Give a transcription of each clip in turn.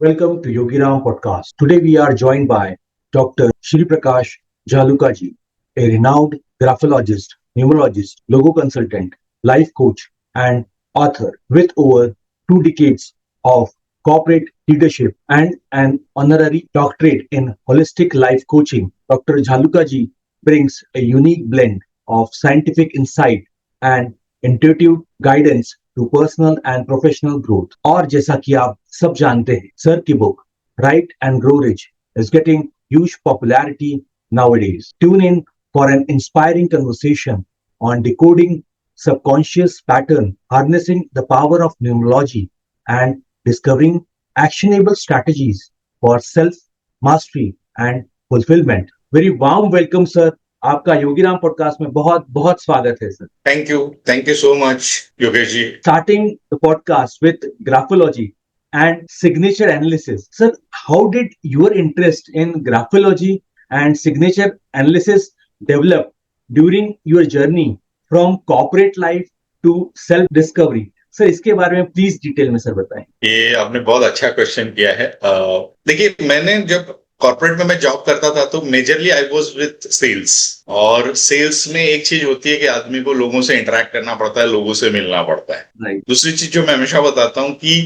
Welcome to Yogi Ram Podcast. Today we are joined by Dr. Shri Prakash Jalukaji, a renowned graphologist, numerologist, logo consultant, life coach, and author with over 2 decades of corporate leadership and an honorary doctorate in holistic life coaching. Dr. Jalukaji brings a unique blend of scientific insight and intuitive guidance to personal and professional growth. और जैसा कि आप सब जानते हैं, sir की book write and grow rich is getting huge popularity nowadays. Tune in for an inspiring conversation on decoding subconscious pattern, harnessing the power of numerology, and discovering actionable strategies for self mastery and fulfillment. Very warm welcome, sir. आपका Yogiram podcast में बहुत बहुत स्वागत है sir. Thank you so much Yogesh ji. Starting the podcast with graphology and signature analysis. Sir, how did your interest in graphology and signature analysis develop during your journey from corporate life to self discovery? Sir, इसके बारे में please detail में sir बताएं। ये आपने बहुत अच्छा question किया है। देखिए, मैंने जब कॉर्पोरेट में मैं जॉब करता था तो majorly I was with sales, और सेल्स में एक चीज होती है कि आदमी को लोगों से इंटरेक्ट करना पड़ता है, लोगों से मिलना पड़ता है। दूसरी चीज जो मैं हमेशा बताता हूँ कि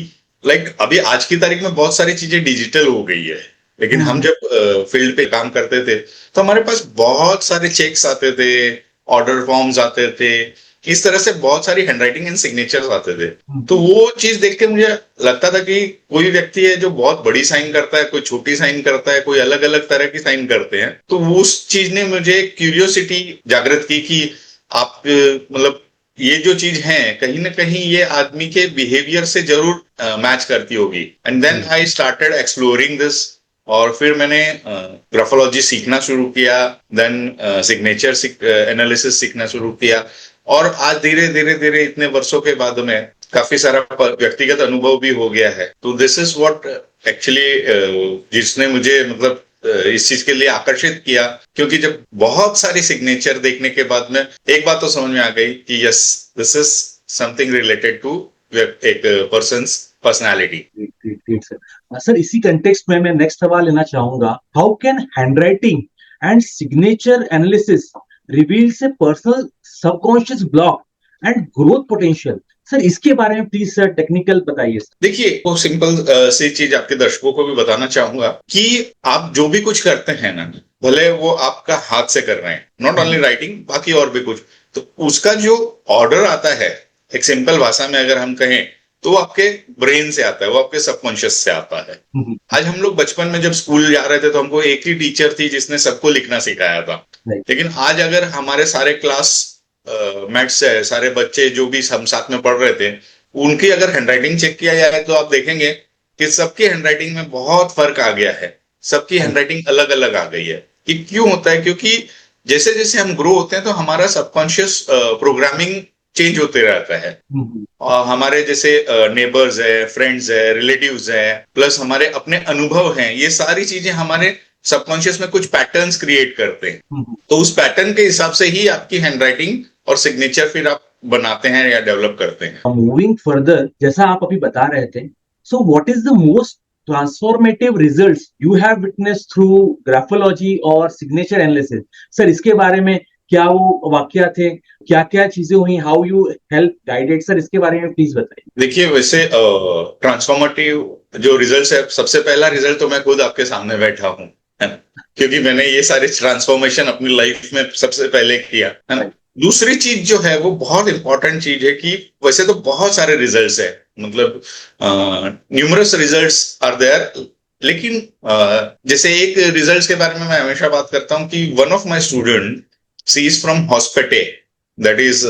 अभी आज की तारीख में बहुत सारी चीजें डिजिटल हो गई है, लेकिन हम जब फील्ड पे काम करते थे तो हमारे पास बहुत सारे चेक्स आते थे, ऑर्डर फॉर्म्स आते थे, इस तरह से बहुत सारी हैंडराइटिंग एंड सिग्नेचर्स आते थे। तो वो चीज देख के मुझे लगता था कि कोई व्यक्ति है जो बहुत बड़ी साइन करता है, कोई छोटी साइन करता है, कोई अलग अलग तरह की साइन करते हैं। तो उस चीज ने मुझे क्यूरियोसिटी जागृत की कि आप ये जो चीज है कहीं ना कहीं ये आदमी के बिहेवियर से जरूर मैच करती होगी। And then I started exploring this, और फिर मैंने ग्राफोलॉजी सीखना शुरू किया, देन सिग्नेचर एनालिसिस सीखना शुरू किया, और आज धीरे धीरे इतने वर्षों के बाद में काफी सारा व्यक्तिगत अनुभव भी हो गया है। तो दिस इज व्हाट एक्चुअली जिसने मुझे इस चीज के लिए आकर्षित किया, क्योंकि जब बहुत सारी सिग्नेचर देखने के बाद में एक बात तो समझ में आ गई कि yes, this is something related to एक पर्सन्स पर्सनैलिटी। सर, इसी कंटेक्स्ट में मैं नेक्स्ट सवाल लेना चाहूंगा, how can handwriting and signature analysis reveals a personal subconscious block and growth potential? Sir, इसके बारे में प्लीज सर टेक्निकल बताइए। देखिए, वो सिंपल सी चीज आपके दर्शकों को भी बताना चाहूंगा कि आप जो भी कुछ करते हैं ना, भले वो आपका हाथ से कर रहे हैं, नॉट ओनली राइटिंग, बाकी और भी कुछ, तो उसका जो ऑर्डर आता है, एक सिंपल भाषा में अगर हम कहें तो वो आपके ब्रेन से आता है, वो आपके सबकॉन्शियस से आता है। आज हम लोग बचपन में जब स्कूल जा रहे थे तो हमको एक ही टीचर थी जिसने सबको लिखना सिखाया था, लेकिन आज अगर हमारे सारे क्लास मेट्स है, सारे बच्चे जो भी हम साथ में पढ़ रहे थे, उनकी अगर हैंडराइटिंग चेक किया जाए तो आप देखेंगे कि सबकी हैंडराइटिंग में बहुत फर्क आ गया है, सबकी हैंडराइटिंग अलग अलग आ गई है। कि क्यों होता है? क्योंकि जैसे जैसे हम ग्रो होते हैं तो हमारा सबकॉन्शियस प्रोग्रामिंग चेंज होते रहता है, और हमारे जैसे नेबर्स है, फ्रेंड्स है, रिलेटिव्स है, प्लस हमारे अपने अनुभव हैं, ये सारी चीजें हमारे सबकॉन्शियस में कुछ पैटर्न्स क्रिएट करते हैं। तो उस पैटर्न के हिसाब से ही आपकी हैंडराइटिंग और सिग्नेचर फिर आप बनाते हैं या डेवलप करते हैं। मूविंग फर्दर, जैसा आप अभी बता रहे थे, सो what is the most transformative results you have witnessed through graphology और सिग्नेचर एनालिसिस? सर, इसके बारे में क्या वो वाकया थे, क्या क्या चीजें हुई, how you help guided? Sir, इसके बारे में प्लीज बताइए। देखिए, वैसे ट्रांसफॉर्मेटिव जो रिजल्ट है, सबसे पहला रिजल्ट तो मैं खुद आपके सामने बैठा हूँ, है ना, क्योंकि मैंने ये सारे ट्रांसफॉर्मेशन अपनी लाइफ में सबसे पहले किया, है ना। दूसरी चीज जो है वो बहुत इंपॉर्टेंट चीज है कि वैसे तो बहुत सारे रिजल्ट्स है, न्यूमरस रिजल्ट्स आर देयर, लेकिन जैसे एक रिजल्ट्स के बारे में मैं हमेशा बात करता हूँ कि one of my student, she is from Hospet, that is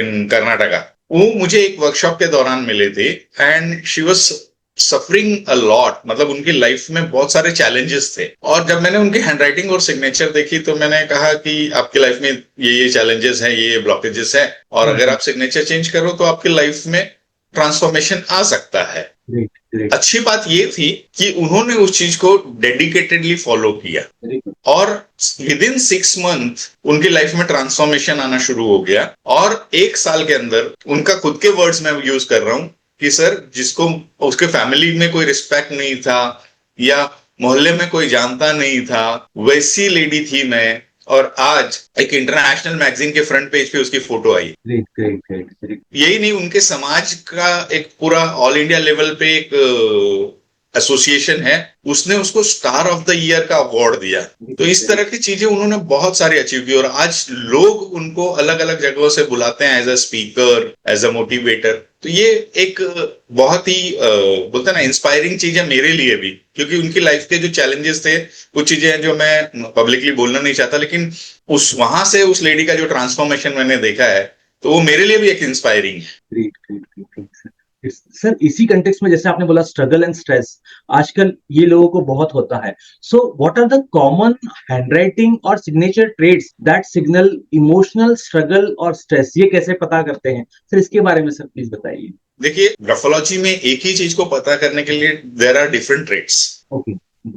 in Karnataka. वो मुझे एक वर्कशॉप के दौरान मिले थे, and she was suffering a lot, उनकी लाइफ में बहुत सारे चैलेंजेस थे। और जब मैंने उनकी हैंडराइटिंग और सिग्नेचर देखी तो मैंने कहा कि आपकी लाइफ में ये चैलेंजेस हैं, ये ब्लॉकेजेस हैं, और अगर आप सिग्नेचर चेंज करो तो आपकी लाइफ में ट्रांसफॉर्मेशन आ सकता है। अच्छी बात ये थी कि उन्होंने उस चीज को डेडिकेटेडली फॉलो किया, और विद इन 6 मंथ उनकी लाइफ में ट्रांसफॉर्मेशन आना शुरू हो गया। और 1 साल के अंदर, उनका खुद के वर्ड्स में यूज कर रहा हूं, कि सर जिसको उसके फैमिली में कोई रिस्पेक्ट नहीं था या मोहल्ले में कोई जानता नहीं था, वैसी लेडी थी मैं, और आज एक इंटरनेशनल मैगजीन के फ्रंट पेज पे उसकी फोटो आई। Great great great great. यही नहीं, उनके समाज का एक पूरा ऑल इंडिया लेवल पे एक एसोसिएशन है, उसने उसको स्टार ऑफ द ईयर का अवार्ड दिया। तो इस तरह की चीजें उन्होंने बहुत सारी अचीव की, और आज लोग उनको अलग अलग जगहों से बुलाते हैं as a speaker, as a motivator. तो ये एक बहुत ही बोलते हैं ना इंस्पायरिंग चीज है मेरे लिए भी, क्योंकि उनकी लाइफ के जो चैलेंजेस थे, कुछ चीजें हैं जो मैं पब्लिकली बोलना नहीं चाहता, लेकिन उस वहां से उस लेडी का जो ट्रांसफॉर्मेशन मैंने देखा है, तो वो मेरे लिए भी एक इंस्पायरिंग है। Great great great. सर इसी कंटेक्स्ट में जैसे आपने बोला स्ट्रगल एंड स्ट्रेस आजकल ये लोगों को बहुत होता है, so what are the common handwriting और signature traits that signal emotional struggle और स्ट्रेस, ये कैसे पता करते हैं सर, इसके बारे में सर प्लीज बताइए। देखिए, ग्राफोलॉजी में एक ही चीज को पता करने के लिए there are different traits. Okay.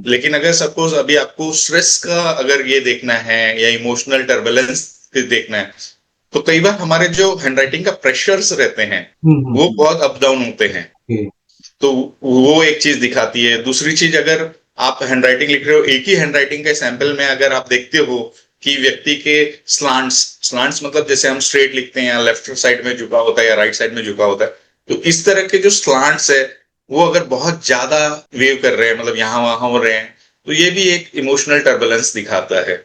लेकिन अगर सपोज अभी आपको स्ट्रेस का अगर ये देखना है या इमोशनल टर्बुलेंस देखना है, तो कई बार हमारे जो हैंडराइटिंग का प्रेशर्स रहते हैं वो बहुत अप डाउन होते हैं, तो वो एक चीज दिखाती है। दूसरी चीज, अगर आप हैंडराइटिंग लिख रहे हो, एक ही हैंडराइटिंग के सैंपल में अगर आप देखते हो कि व्यक्ति के स्लांट्स मतलब जैसे हम स्ट्रेट लिखते हैं या लेफ्ट साइड में झुका होता है या राइट साइड में झुका होता है, तो इस तरह के जो स्लांट्स है वो अगर बहुत ज्यादा वेव कर रहे हैं, मतलब यहाँ वहां हो रहे हैं, तो ये भी एक इमोशनल टर्बुलेंस दिखाता है।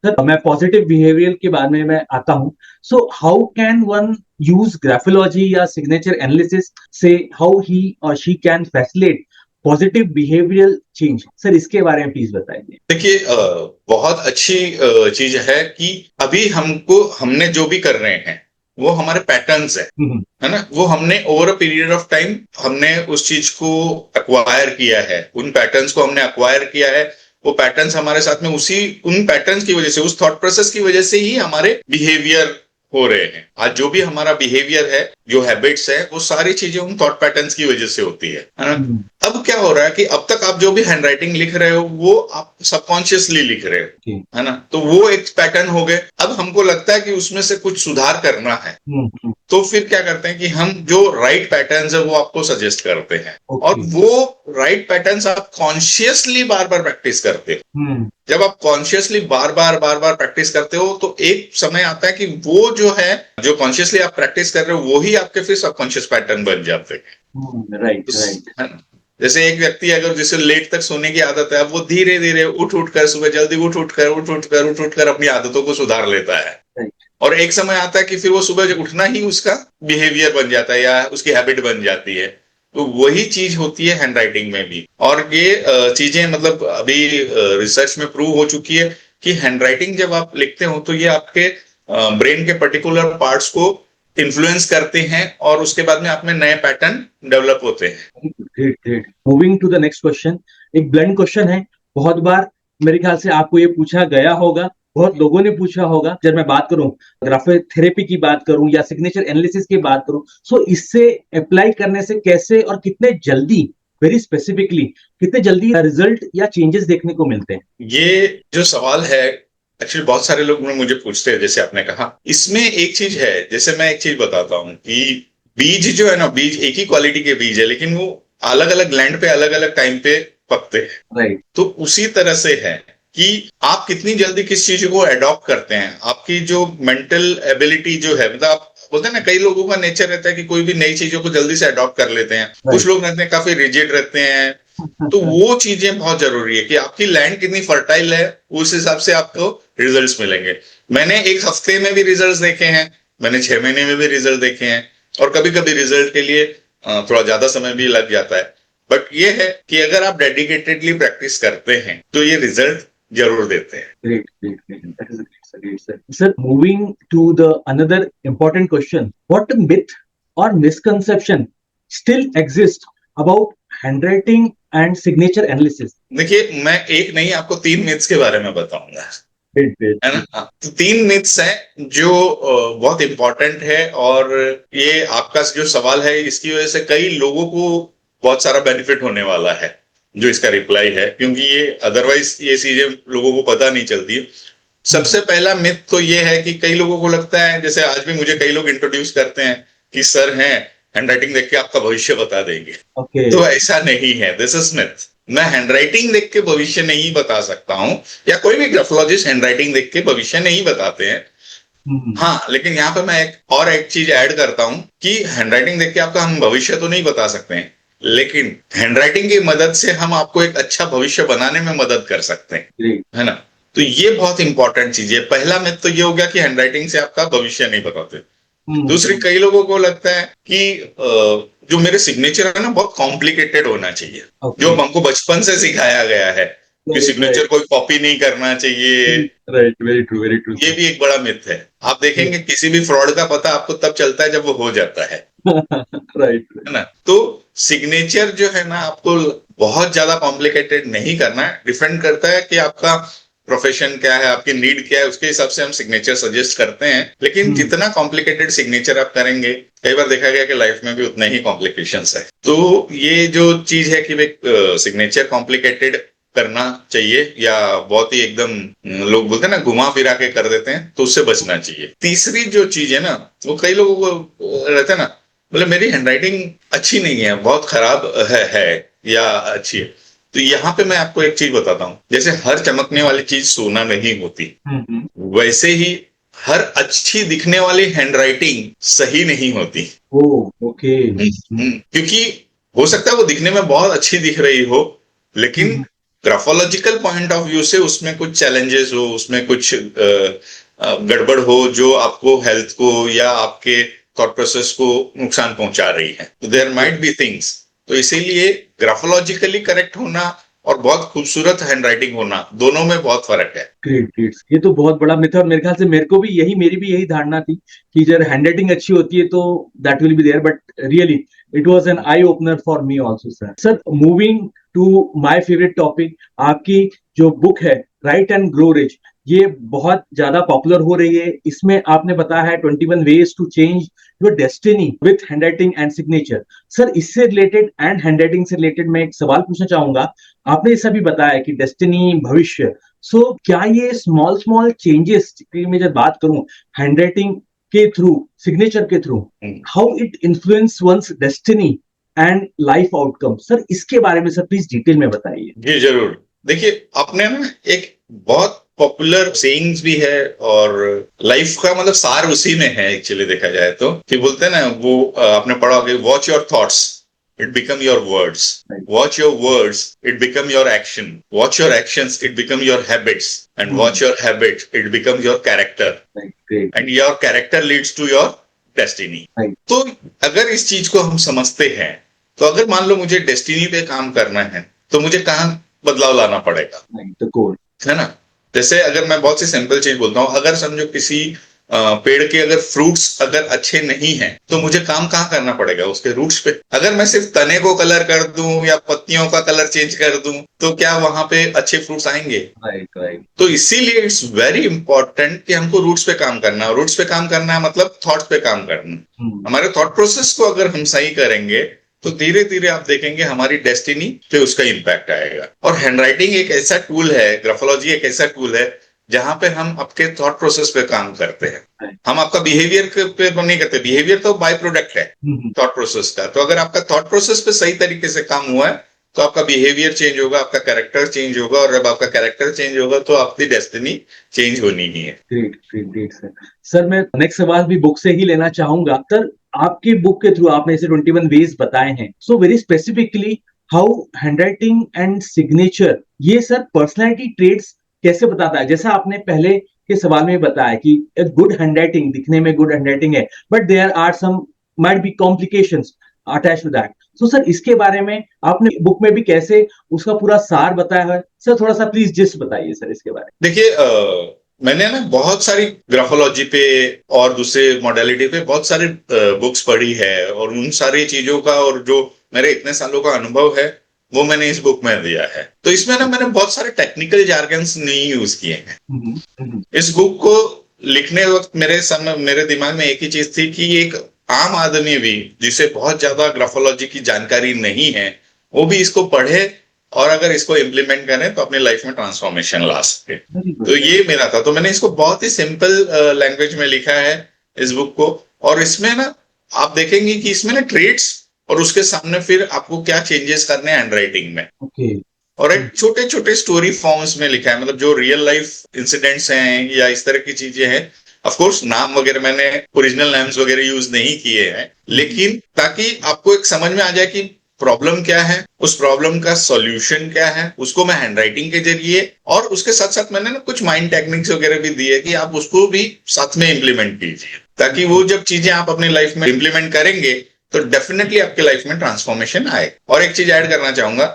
सर मैं पॉजिटिव बिहेवियर के बारे में मैं आता हूं, सो how can one use graphology या सिग्नेचर एनालिसिस से हाउ ही और she can facilitate positive behavioural change, sir इसके बारे में प्लीज बताइए। देखिए, बहुत अच्छी चीज है कि अभी हमने जो भी कर रहे हैं वो हमारे पैटर्न्स है ना, वो हमने over a period of time हमने उस चीज को एक्वायर किया है, उन पैटर्न्स को हमने एक्वायर किया है। वो पैटर्न्स हमारे साथ में उन पैटर्न्स की वजह से, उस थॉट प्रोसेस की वजह से ही हमारे बिहेवियर हो रहे हैं। आज जो भी हमारा बिहेवियर है, जो हैबिट्स है, वो सारी चीजें उन थॉट पैटर्न्स की वजह से होती है ना। अब क्या हो रहा है कि अब तक आप जो भी हैंडराइटिंग लिख रहे हो वो आप सबकॉन्शियसली लिख रहे हो, है ना, तो वो एक पैटर्न हो गए। अब हमको लगता है कि उसमें से कुछ सुधार करना है, तो फिर क्या करते हैं कि हम जो राइट पैटर्न्स है वो आपको सजेस्ट करते हैं, और वो राइट पैटर्न्स आप कॉन्शियसली बार बार प्रैक्टिस करते हो। जब आप कॉन्शियसली बार बार प्रैक्टिस करते हो, तो एक समय आता है कि वो जो है, जो कॉन्शियसली आप प्रैक्टिस कर रहे हो, वो ही आपके फिर सबकॉन्शियस पैटर्न बन जाते हैं। राइट। जैसे एक व्यक्ति अगर जिसे लेट तक सोने की आदत है, अब वो धीरे धीरे उठ कर सुबह जल्दी उठ कर अपनी आदतों को सुधार लेता है, और एक समय आता है कि फिर वो सुबह जब उठना ही उसका बिहेवियर बन जाता है या उसकी हैबिट बन जाती है। तो वही चीज होती है हैंडराइटिंग में भी, और ये चीजें मतलब अभी रिसर्च में प्रूव हो चुकी है कि हैंडराइटिंग जब आप लिखते हो तो ये आपके ब्रेन के पर्टिकुलर पार्ट्स को इन्फ्लुएंस करते हैं, और उसके बाद में आप में नए पैटर्न डेवलप होते हैं। Great great. Moving to the next question, एक ब्लंट क्वेश्चन है, बहुत बार मेरे ख्याल से आपको ये पूछा गया होगा, बहुत लोगों ने पूछा होगा। जब मैं बात करूं ग्राफोथेरेपी की बात करूं या सिग्नेचर एनालिसिस की बात करूं, सो इससे अप्लाई करने से कैसे और कितने जल्दी, वेरी स्पेसिफिकली कितने जल्दी रिजल्ट या चेंजेस देखने को मिलते हैं? ये जो सवाल है, एक्चुअली बहुत सारे लोग मुझे पूछते हैं, जैसे आपने कहा। इसमें एक चीज है, जैसे मैं एक चीज बताता हूँ कि बीज जो है ना, बीज एक ही क्वालिटी के बीज है, लेकिन वो अलग अलग लैंड पे अलग अलग टाइम पे पकते हैं। राइट। तो उसी तरह से है कि आप कितनी जल्दी किस चीज को अडॉप्ट करते हैं, आपकी जो मेंटल एबिलिटी जो है, मतलब आप बोलते हैं ना, कई लोगों का नेचर रहता है कि कोई भी नई चीजों को जल्दी से अडॉप्ट कर लेते हैं, कुछ लोग रहते हैं काफी रिजिड रहते हैं। तो वो चीजें बहुत जरूरी है कि आपकी लैंड कितनी फर्टाइल है, उस हिसाब से आपको रिजल्ट्स मिलेंगे। मैंने एक हफ्ते में भी रिजल्ट्स देखे हैं, मैंने 6 महीने में भी रिजल्ट देखे हैं, और कभी कभी रिजल्ट के लिए थोड़ा ज्यादा समय भी लग जाता है। बट ये है कि अगर आप डेडिकेटेडली प्रैक्टिस करते हैं तो ये रिजल्ट जरूर देते हैं। Great, great, great. That is a great, sir. Sir, moving to the another important question, what myth or misconception still exists about handwriting and signature analysis? देखिए, मैं एक नहीं आपको 3 मिथ्स के बारे में बताऊंगा, है ना। तो 3 मिथ्स हैं जो बहुत इंपॉर्टेंट है, और ये आपका जो सवाल है इसकी वजह से कई लोगों को बहुत सारा बेनिफिट होने वाला है जो इसका रिप्लाई है, क्योंकि ये अदरवाइज ये चीजें लोगों को पता नहीं चलती। सबसे पहला मिथ तो ये है कि कई लोगों को लगता है, जैसे आज भी मुझे कई लोग इंट्रोड्यूस करते हैं कि सर हैं हैंडराइटिंग देख के आपका भविष्य बता देंगे। ओके। तो ऐसा नहीं है, दिस इज मिथ। मैं हैंडराइटिंग देख के भविष्य नहीं बता सकता हूं, या कोई भी ग्राफोलॉजिस्ट हैंडराइटिंग देख के भविष्य नहीं बताते हैं। हाँ, लेकिन यहाँ पे मैं एक चीज ऐड करता हूं कि हैंडराइटिंग देख के आपका हम भविष्य तो नहीं बता सकते हैं, लेकिन हैंडराइटिंग की मदद से हम आपको एक अच्छा भविष्य बनाने में मदद कर सकते हैं, है ना। तो ये बहुत इंपॉर्टेंट चीज है। पहला मिथ तो ये हो गया कि हैंडराइटिंग से आपका भविष्य नहीं बताते। दूसरी, कई लोगों को लगता है कि जो मेरे सिग्नेचर है ना बहुत कॉम्प्लिकेटेड होना चाहिए, जो हमको बचपन से सिखाया गया है कि सिग्नेचर कोई कॉपी नहीं करना चाहिए। Right, very true, very true. ये भी एक बड़ा मिथ है। आप देखेंगे किसी भी फ्रॉड का पता आपको तब चलता है जब वो हो जाता है, राइट, है ना। तो सिग्नेचर जो है ना आपको बहुत ज्यादा कॉम्प्लिकेटेड नहीं करना है। डिपेंड करता है कि आपका प्रोफेशन क्या है, आपकी नीड क्या है, उसके हिसाब से हम सिग्नेचर सजेस्ट करते हैं। लेकिन जितना कॉम्प्लिकेटेड सिग्नेचर आप करेंगे, कई बार देखा गया कि लाइफ में भी उतने ही कॉम्प्लिकेशंस है। तो ये जो चीज है कि सिग्नेचर कॉम्प्लिकेटेड करना चाहिए या बहुत ही एकदम लोग बोलते हैं ना घुमा फिरा के कर देते हैं, तो उससे बचना चाहिए। तीसरी जो चीज है ना, वो कई लोगों को रहता है ना, मतलब मेरी हैंडराइटिंग अच्छी नहीं है, बहुत खराब है या अच्छी है। तो यहाँ पे मैं आपको एक चीज बताता हूँ, जैसे हर चमकने वाली चीज सोना नहीं होती, वैसे ही हर अच्छी दिखने वाली हैंडराइटिंग सही नहीं होती। ओके। क्योंकि हो सकता है वो दिखने में बहुत अच्छी दिख रही हो, लेकिन ग्राफोलॉजिकल पॉइंट ऑफ व्यू से उसमें कुछ चैलेंजेस हो, उसमें कुछ गड़बड़ हो जो आपको हेल्थ को या आपके थॉट प्रोसेस को नुकसान पहुंचा रही है। तो देयर माइट बी थिंग्स। तो इसीलिए ग्राफोलॉजिकली करेक्ट होना और बहुत खूबसूरत हैंडराइटिंग होना, दोनों में बहुत फर्क है। Great, great. ये तो बहुत बड़ा मिथ है और मेरे ख्याल से मेरी भी यही धारणा थी कि जब हैंडराइटिंग अच्छी होती है तो that will be there, but really it was an eye opener for me also sir. Sir, moving to my favourite topic, आपकी जो बुक है राइट एंड ग्रो रिच, ये बहुत ज्यादा पॉपुलर हो रही है। इसमें आपने बताया है 21 ways to change your destiny with handwriting and signature. Sir, इससे रिलेटेड एंड हैंडराइटिंग से रिलेटेड मैं एक सवाल पूछना चाहूंगा। आपने ऐसा भी बताया कि डेस्टिनी, भविष्य, क्या ये स्मॉल स्मॉल चेंजेस की मैं जब बात करूं हैंडराइटिंग के थ्रू, सिग्नेचर के through, how it influence one's destiny and life outcome, sir इसके बारे में सर प्लीज डिटेल में बताइए। जी जरूर। देखिए, आपने ना एक बहुत पॉपुलर सेइंग्स भी है और लाइफ का मतलब सार उसी में है एक्चुअली देखा जाए तो, कि बोलते हैं ना वो आपने पढ़ा होगा, watch your thoughts it become your words. Watch your words, it become your action. Watch your actions, it become your habits. And watch your habits, it becomes your character. And your character leads to your destiny. तो अगर इस चीज को हम समझते हैं, तो अगर मान लो मुझे डेस्टिनी पे काम करना है, तो मुझे कहाँ बदलाव लाना पड़ेगा, है ना। जैसे अगर मैं बहुत सी सिंपल चीज बोलता हूँ, अगर समझो किसी पेड़ के अगर फ्रूट्स अगर अच्छे नहीं हैं, तो मुझे काम कहाँ करना पड़ेगा, उसके रूट्स पे। अगर मैं सिर्फ तने को कलर कर दूं या पत्तियों का कलर चेंज कर दूं, तो क्या वहां पे अच्छे फ्रूट्स आएंगे? राइट। तो इसीलिए इट्स वेरी इंपॉर्टेंट कि हमको रूट्स पे काम करना है। रूट्स पे काम करना है मतलब थॉट्स पे काम करना। हमारे थॉट प्रोसेस को अगर हम सही करेंगे, तो धीरे धीरे आप देखेंगे हमारी डेस्टिनी पे उसका इम्पैक्ट आएगा। और हैंडराइटिंग एक ऐसा टूल है, ग्राफोलॉजी एक ऐसा टूल है जहां पे हम आपके थॉट प्रोसेस पे काम करते हैं। हम आपका बिहेवियर पे नहीं करते, बिहेवियर तो बाय प्रोडक्ट है थॉट प्रोसेस का। तो अगर आपका थॉट प्रोसेस पे सही तरीके से काम हुआ है, तो आपका बिहेवियर चेंज होगा, आपका कैरेक्टर चेंज होगा, और जब आपका कैरेक्टर चेंज होगा तो आपकी डेस्टिनी चेंज होनी ही है। Great, great, great sir. Sir, मैं नेक्स्ट सवाल भी बुक से ही लेना चाहूंगा। सर, आपकी बुक के थ्रू आपने इसे 21 वेज बताए हैं, so very specifically how handwriting and signature, ये सर पर्सनैलिटी ट्रेट्स कैसे बताता है? जैसा आपने पहले के सवाल में बताया कि एक गुड हैंडराइटिंग, दिखने में गुड हैंडराइटिंग है, but there are some might be complications attach to that. तो सर, इसके बारे में आपने बुक में भी कैसे उसका पूरा सार बताया है सर, थोड़ा सा प्लीज जिस्ट बताइए सर इसके बारे में। देखिए, मैंने ना बहुत सारी ग्राफोलॉजी पे और दूसरे मॉडलिटी पे बहुत सारी बुक्स पढ़ी है, और उन सारी चीजों का और जो मेरे इतने सालों का अनुभव है वो मैंने इस बुक में दिया है। तो इसमें ना मैंने बहुत सारे टेक्निकल जार्गन्स नहीं यूज किए हैं। इस बुक को लिखने वक्त मेरे दिमाग में एक ही चीज थी कि एक आम आदमी भी जिसे बहुत ज्यादा ग्राफोलॉजी की जानकारी नहीं है, वो भी इसको पढ़े और अगर इसको इम्प्लीमेंट करें तो अपनी लाइफ में ट्रांसफॉर्मेशन ला सके। तो ये मेरा था। तो मैंने इसको बहुत ही सिंपल लैंग्वेज में लिखा है इस बुक को, और इसमें ना आप देखेंगे कि इसमें ना ट्रेड्स और उसके सामने फिर आपको क्या चेंजेस करने हैं हैंडराइटिंग में, ओके। और एक छोटे छोटे स्टोरी फॉर्म्स में लिखा है, मतलब जो रियल लाइफ इंसिडेंट्स हैं या इस तरह की चीजें हैं। ऑफ कोर्स नाम वगैरह मैंने ओरिजिनल नेम्स वगैरह यूज नहीं किए हैं, लेकिन ताकि आपको एक समझ में आ जाए कि प्रॉब्लम क्या है, उस प्रॉब्लम का सॉल्यूशन क्या है, उसको मैं हैंडराइटिंग के जरिए, और उसके साथ साथ मैंने ना कुछ माइंड टेक्निक्स वगैरह भी दी है कि आप उसको भी साथ में इम्प्लीमेंट कीजिए, ताकि वो जब चीजें आप अपनी लाइफ में इम्प्लीमेंट करेंगे तो डेफिनेटली आपके लाइफ में ट्रांसफॉर्मेशन आए। और एक चीज ऐड करना चाहूंगा,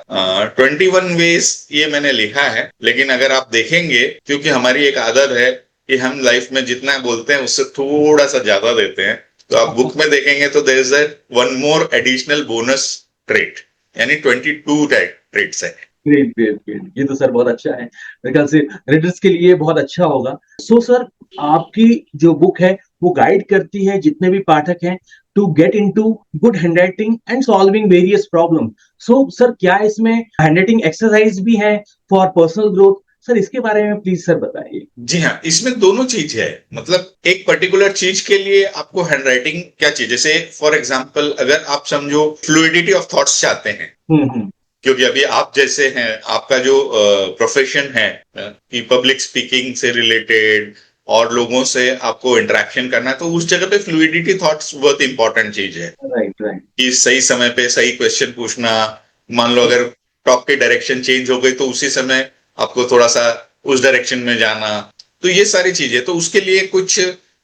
21 वेज ये मैंने लिखा है, लेकिन अगर आप देखेंगे, क्योंकि हमारी एक आदत है कि हम लाइफ में जितना बोलते हैं उससे थोड़ा सा ज्यादा देते हैं, तो आप बुक में देखेंगे तो there is one more additional bonus trait, यानी 22 ट्रेट्स है। ग्रेट ग्रेट ग्रेट, ये तो सर बहुत अच्छा है, मेरे ख्याल से रीडर्स के लिए बहुत अच्छा होगा। सो सर, आपकी जो बुक है वो गाइड करती है जितने भी पाठक हैं to get into good handwriting and solving various problem. So sir, क्या इसमें हैंडराइटिंग एक्सरसाइज भी है फॉर पर्सनल ग्रोथ? सर, इसके बारे में प्लीज सर बताइए। जी हाँ, इसमें दोनों चीज है, मतलब एक पर्टिकुलर चीज के लिए आपको हैंडराइटिंग क्या चीज, जैसे फॉर एग्जांपल अगर आप समझो फ्लूइडिटी ऑफ थॉट्स चाहते हैं, क्योंकि अभी आप जैसे हैं, आपका जो प्रोफेशन है कि पब्लिक स्पीकिंग से रिलेटेड और लोगों से आपको इंटरेक्शन करना है, तो उस जगह पे फ्लूइडिटी थॉट्स बहुत इंपॉर्टेंट चीज है। Right right. कि सही समय पे सही क्वेश्चन पूछना, मान लो अगर टॉक की डायरेक्शन चेंज हो गई तो उसी समय आपको थोड़ा सा उस डायरेक्शन में जाना, तो ये सारी चीजें, तो उसके लिए कुछ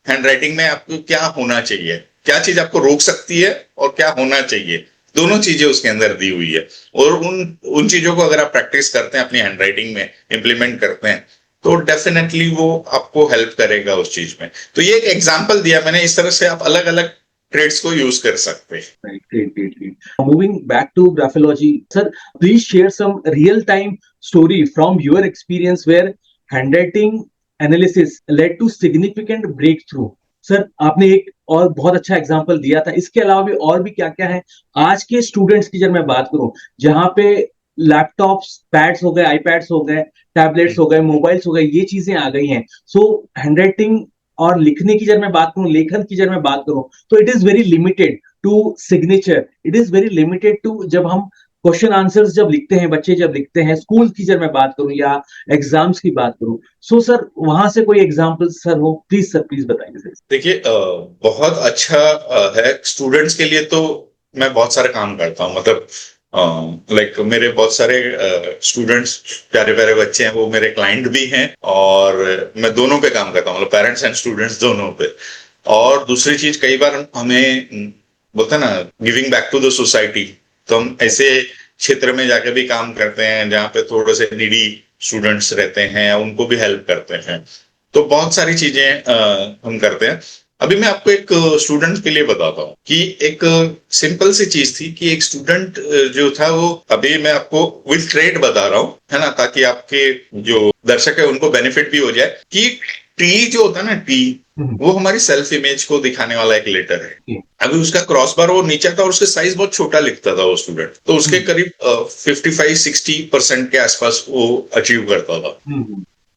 हैंडराइटिंग में आपको क्या होना चाहिए, क्या चीज आपको रोक सकती है और क्या होना चाहिए, दोनों चीजें उसके अंदर दी हुई है। और उन चीजों को अगर आप प्रैक्टिस करते हैं, अपनी हैंडराइटिंग में इम्प्लीमेंट करते हैं, तो डेफिनेटली वो आपको हेल्प करेगा उस चीज में। तो ये एक एग्जांपल दिया मैंने, इस तरह से आप अलग अलग ट्रेड्स को यूज कर सकते हैं। Right, great, great, great. Moving back to graphology, sir, please share some real-time story from your experience where handwriting analysis led to significant breakthrough. Sir, आपने एक और बहुत अच्छा एग्जांपल दिया था, इसके अलावा भी और भी क्या क्या है आज के स्टूडेंट्स की जब मैं बात करूं, जहां पे लैपटॉप्स, पैड्स हो गए, आईपैड्स हो गए, टैबलेट्स हो गए, मोबाइल्स हो गए, ये चीजें आ गई हैं। सो हैंडराइटिंग और लिखने की जब मैं बात करूं, लेखन की जब मैं बात करूं, तो it is very limited to signature, it is very limited to जब हम क्वेश्चन आंसर्स जब लिखते हैं, बच्चे जब लिखते हैं, स्कूल की जब मैं बात करूं या एग्जाम्स की बात करूं। सो सर, वहां से कोई एग्जाम्पल सर हो, प्लीज सर, प्लीज बताइए सर। देखिए, बहुत अच्छा है स्टूडेंट्स के लिए, तो मैं बहुत सारे काम करता हूँ, मतलब लाइक मेरे बहुत सारे स्टूडेंट्स, प्यारे प्यारे बच्चे हैं, वो मेरे क्लाइंट भी हैं, और मैं दोनों पे काम करता हूँ, मतलब पेरेंट्स एंड स्टूडेंट्स दोनों पे। और दूसरी चीज, कई बार हमें बोलते हैं ना, giving back to the society, तो हम ऐसे क्षेत्र में जाके भी काम करते हैं जहाँ पे थोड़े से नीडी स्टूडेंट्स रहते हैं, उनको भी हेल्प करते हैं। तो बहुत सारी चीजें हम करते हैं। अभी मैं आपको एक स्टूडेंट के लिए बताता हूँ कि एक सिंपल सी चीज थी कि एक स्टूडेंट जो था, वो, अभी मैं आपको विद ट्रेड बता रहा हूँ, है ना, ताकि आपके जो दर्शक है उनको बेनिफिट भी हो जाए, कि टी जो होता है ना, टी, वो हमारी सेल्फ इमेज को दिखाने वाला एक लेटर है। अभी उसका क्रॉस बार वो नीचे था और उसके साइज बहुत छोटा लिखता था वो स्टूडेंट, तो उसके करीब 55-60% के आसपास वो अचीव करता था।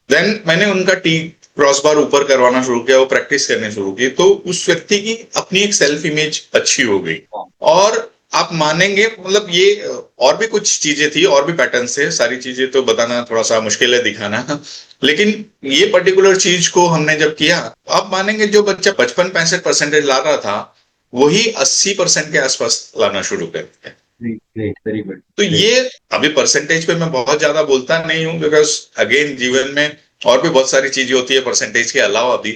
देन मैंने उनका टी क्रॉस बार ऊपर करवाना शुरू किया, वो प्रैक्टिस करने शुरू की, तो उस व्यक्ति की अपनी एक सेल्फ इमेज अच्छी हो गई। और आप मानेंगे, मतलब ये और भी कुछ चीजें थी, और भी पैटर्न थे, सारी चीजें तो बताना थोड़ा सा मुश्किल है, दिखाना, लेकिन ये पर्टिकुलर चीज को हमने जब किया, आप मानेंगे जो बच्चा 55-65% ला रहा था, वही 80% के आसपास लाना शुरू कर दिया। Very good. तो ये अभी परसेंटेज पे मैं बहुत ज्यादा बोलता नहीं हूँ, बिकॉज अगेन जीवन में और भी बहुत सारी चीजें होती है परसेंटेज के अलावा भी,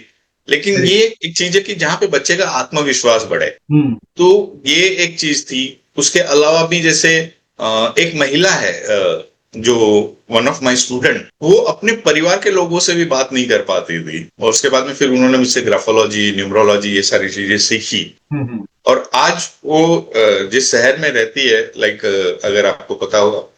लेकिन ये एक चीज है कि जहाँ पे बच्चे का आत्मविश्वास बढ़े, तो ये एक चीज थी। उसके अलावा भी जैसे एक महिला है, जो वन ऑफ माय स्टूडेंट, वो अपने परिवार के लोगों से भी बात नहीं कर पाती थी, और उसके बाद में फिर उन्होंने मुझसे ग्राफोलॉजी, न्यूमरोलॉजी, ये सारी चीजें सीखी। और आज वो जिस शहर में रहती है, लाइक अगर आपको पता हो,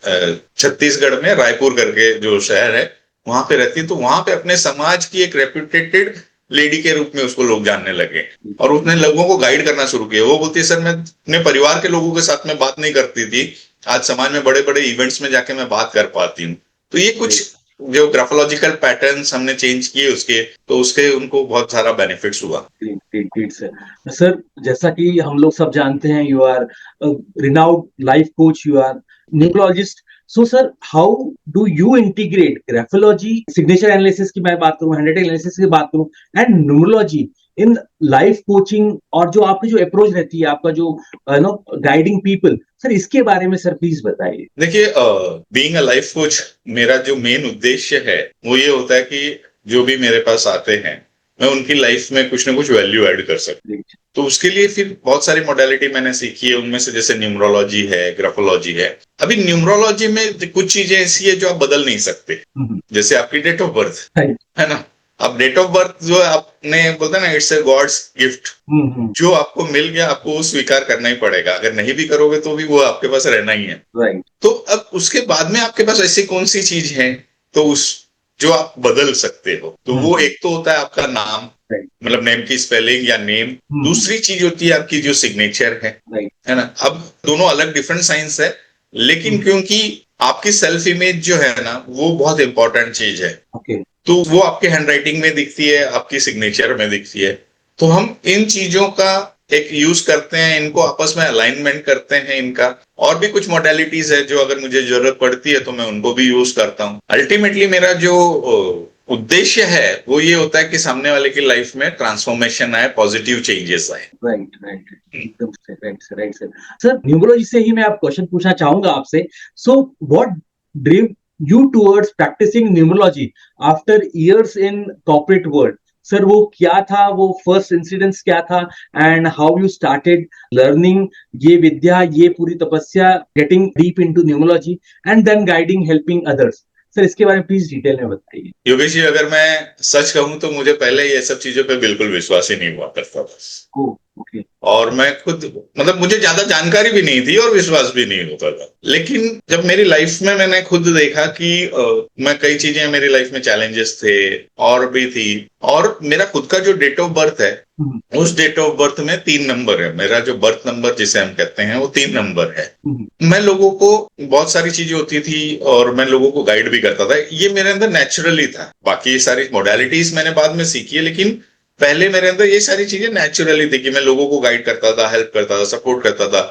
छत्तीसगढ़ में रायपुर करके जो शहर है, वहां पे रहती है, तो वहां पे अपने समाज की एक रेप्यूटेटेड लेडी के रूप में उसको लोग जानने लगे, और उसने लोगों को गाइड करना शुरू किया। वो बोलती है, सर मैं अपने परिवार के लोगों के साथ में बात नहीं करती थी, आज समाज में बड़े बड़े इवेंट्स में जाके मैं बात कर पाती हूँ। तो ये कुछ जो ग्राफोलॉजिकल पैटर्न्स हमने चेंज किए उसके, तो उसके उनको बहुत सारा बेनिफिट्स हुआ। Great great great sir. Sir जैसा कि हम लोग सब जानते हैं, you are renowned life coach, you are numerologist. So sir, how do you integrate graphology, signature analysis की मैं बात करूं, हैंडराइटिंग एनालिसिस की बात करूं, and numerology in life coaching, और जो आपकी जो अप्रोच रहती है, आपका जो नो गाइडिंग पीपल, सर इसके बारे में सर प्लीज बताइए। देखिए, बीइंग अ लाइफ कोच, मेरा जो मेन उद्देश्य है वो ये होता है कि जो भी मेरे पास आते हैं मैं उनकी लाइफ में कुछ ना कुछ वैल्यू ऐड कर सकूं। तो उसके लिए फिर बहुत सारी मोडालिटी मैंने सीखी है, उनमें से जैसे न्यूमरोलॉजी है, ग्राफोलॉजी है। अभी न्यूमरोलॉजी में कुछ चीजें ऐसी है जो आप बदल नहीं सकते, जैसे आपकी डेट ऑफ बर्थ है ना। अब डेट ऑफ बर्थ जो आपने बोलते ना, इट्स ए गॉड्स गिफ्ट, जो आपको मिल गया आपको वो स्वीकार करना ही पड़ेगा। अगर नहीं भी करोगे तो भी वो आपके पास रहना ही है। राइट। तो अब उसके बाद में आपके पास ऐसी कौन सी चीज है तो उस जो आप बदल सकते हो, तो वो एक तो होता है आपका नाम, मतलब नेम की स्पेलिंग या नेम। दूसरी चीज होती है आपकी जो सिग्नेचर है ना। अब दोनों अलग डिफरेंट साइंस है, लेकिन क्योंकि आपकी सेल्फ इमेज जो है ना वो बहुत इंपॉर्टेंट चीज है, तो वो आपके हैंडराइटिंग में दिखती है, आपकी सिग्नेचर में दिखती है। तो हम इन चीजों का एक यूज करते हैं, इनको आपस में अलाइनमेंट करते हैं इनका। और भी कुछ मॉडलिटीज है जो अगर मुझे जरूरत पड़ती है तो मैं उनको भी यूज करता हूँ। अल्टीमेटली मेरा जो उद्देश्य है वो ये होता है कि सामने वाले की लाइफ में ट्रांसफॉर्मेशन आए, पॉजिटिव चेंजेस आए। राइट राइट, एकदम राइट सर। सर न्यूमरोलॉजी से ही मैं आप क्वेश्चन पूछना चाहूंगा आपसे। So what drove you towards practicing numerology after years in corporate world? Sir वो क्या था, वो फर्स्ट इंसिडेंस क्या था, and how you started learning ये विद्या, ये पूरी तपस्या, getting deep into numerology and then guiding, helping others. Sir इसके बारे में प्लीज डिटेल में बताइए। योगेश जी, अगर मैं सच कहूं तो मुझे पहले ये सब चीजों पे बिल्कुल विश्वास ही नहीं हुआ करता था। ओके। और मैं खुद, मतलब मुझे ज्यादा जानकारी भी नहीं थी और विश्वास भी नहीं होता था। लेकिन जब मेरी लाइफ में मैंने खुद देखा कि मैं कई चीजें, मेरी लाइफ में चैलेंजेस थे और भी थी, और मेरा खुद का जो डेट ऑफ बर्थ है उस डेट ऑफ बर्थ में 3 नंबर है। मेरा जो बर्थ नंबर जिसे हम कहते हैं वो 3 नंबर है। मैं लोगों को, बहुत सारी चीजें होती थी और मैं लोगों को गाइड भी करता था, ये मेरे अंदर नेचुरली था। बाकी सारी मोडालिटीज मैंने बाद में सीखी है, लेकिन पहले मेरे अंदर ये सारी चीजें नेचुरली थी कि मैं लोगों को गाइड करता था, हेल्प करता था, सपोर्ट करता था।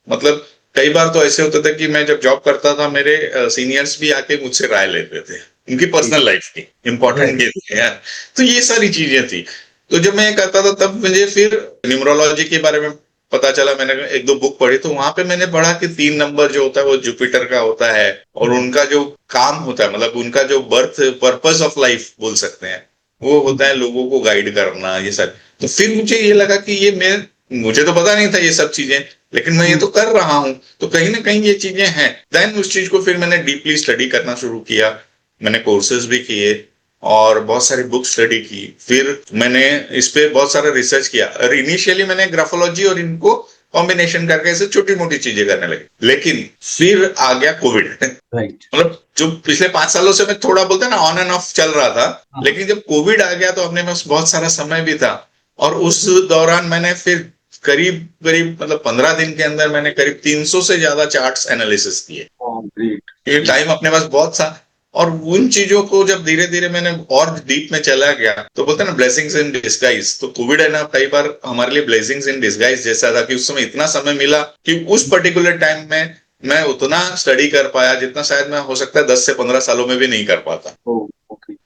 मतलब कई बार तो ऐसे होता था कि मैं जब जॉब करता था मेरे सीनियर्स भी आके मुझसे राय लेते थे उनकी पर्सनल लाइफ की, इंपॉर्टेंट ये थी यार। तो ये सारी चीजें थी। तो जब मैं करता था तब मुझे फिर न्यूमरोलॉजी के बारे में पता चला। मैंने 1-2 बुक पढ़ी, तो वहां पे मैंने पढ़ा कि 3 नंबर जो होता है वो जुपिटर का होता है, और उनका जो काम होता है, मतलब उनका जो बर्थ पर्पस ऑफ लाइफ बोल सकते हैं, वो होता है लोगों को गाइड करना, ये सब। तो फिर मुझे ये लगा कि ये मुझे तो पता नहीं था ये सब चीजें, लेकिन मैं ये तो कर रहा हूं, तो कहीं ना कहीं ये चीजें हैं। देन उस चीज को फिर मैंने डीपली स्टडी करना शुरू किया। मैंने कोर्सेज भी किए और बहुत सारी बुक स्टडी की। फिर मैंने इस पे बहुत सारा रिसर्च किया, और इनिशियली मैंने ग्राफोलॉजी और इनको कॉम्बिनेशन करके ऐसे छोटी मोटी चीजें करने लगे। लेकिन फिर आ गया कोविड। मतलब जो पिछले 5 सालों से मैं थोड़ा बोलते हैं ना ऑन एंड ऑफ चल रहा था, लेकिन जब कोविड आ गया तो अपने पास बहुत सारा समय भी था, और उस दौरान मैंने फिर करीब मतलब 15 दिन के अंदर मैंने करीब 300 से ज्यादा चार्ट्स एनालिसिस किए। ये टाइम अपने पास बहुत था, और उन चीजों को जब धीरे धीरे मैंने और डीप में चला गया, तो बोलते हैं ना ब्लेसिंग्स इन डिस्गाइज। तो कोविड है ना, कई बार हमारे लिए ब्लेसिंग्स इन डिस्गाइज जैसा था कि उस समय इतना समय मिला कि उस पर्टिकुलर टाइम में मैं उतना स्टडी कर पाया जितना शायद मैं हो सकता है 10 से 15 सालों में भी नहीं कर पाता।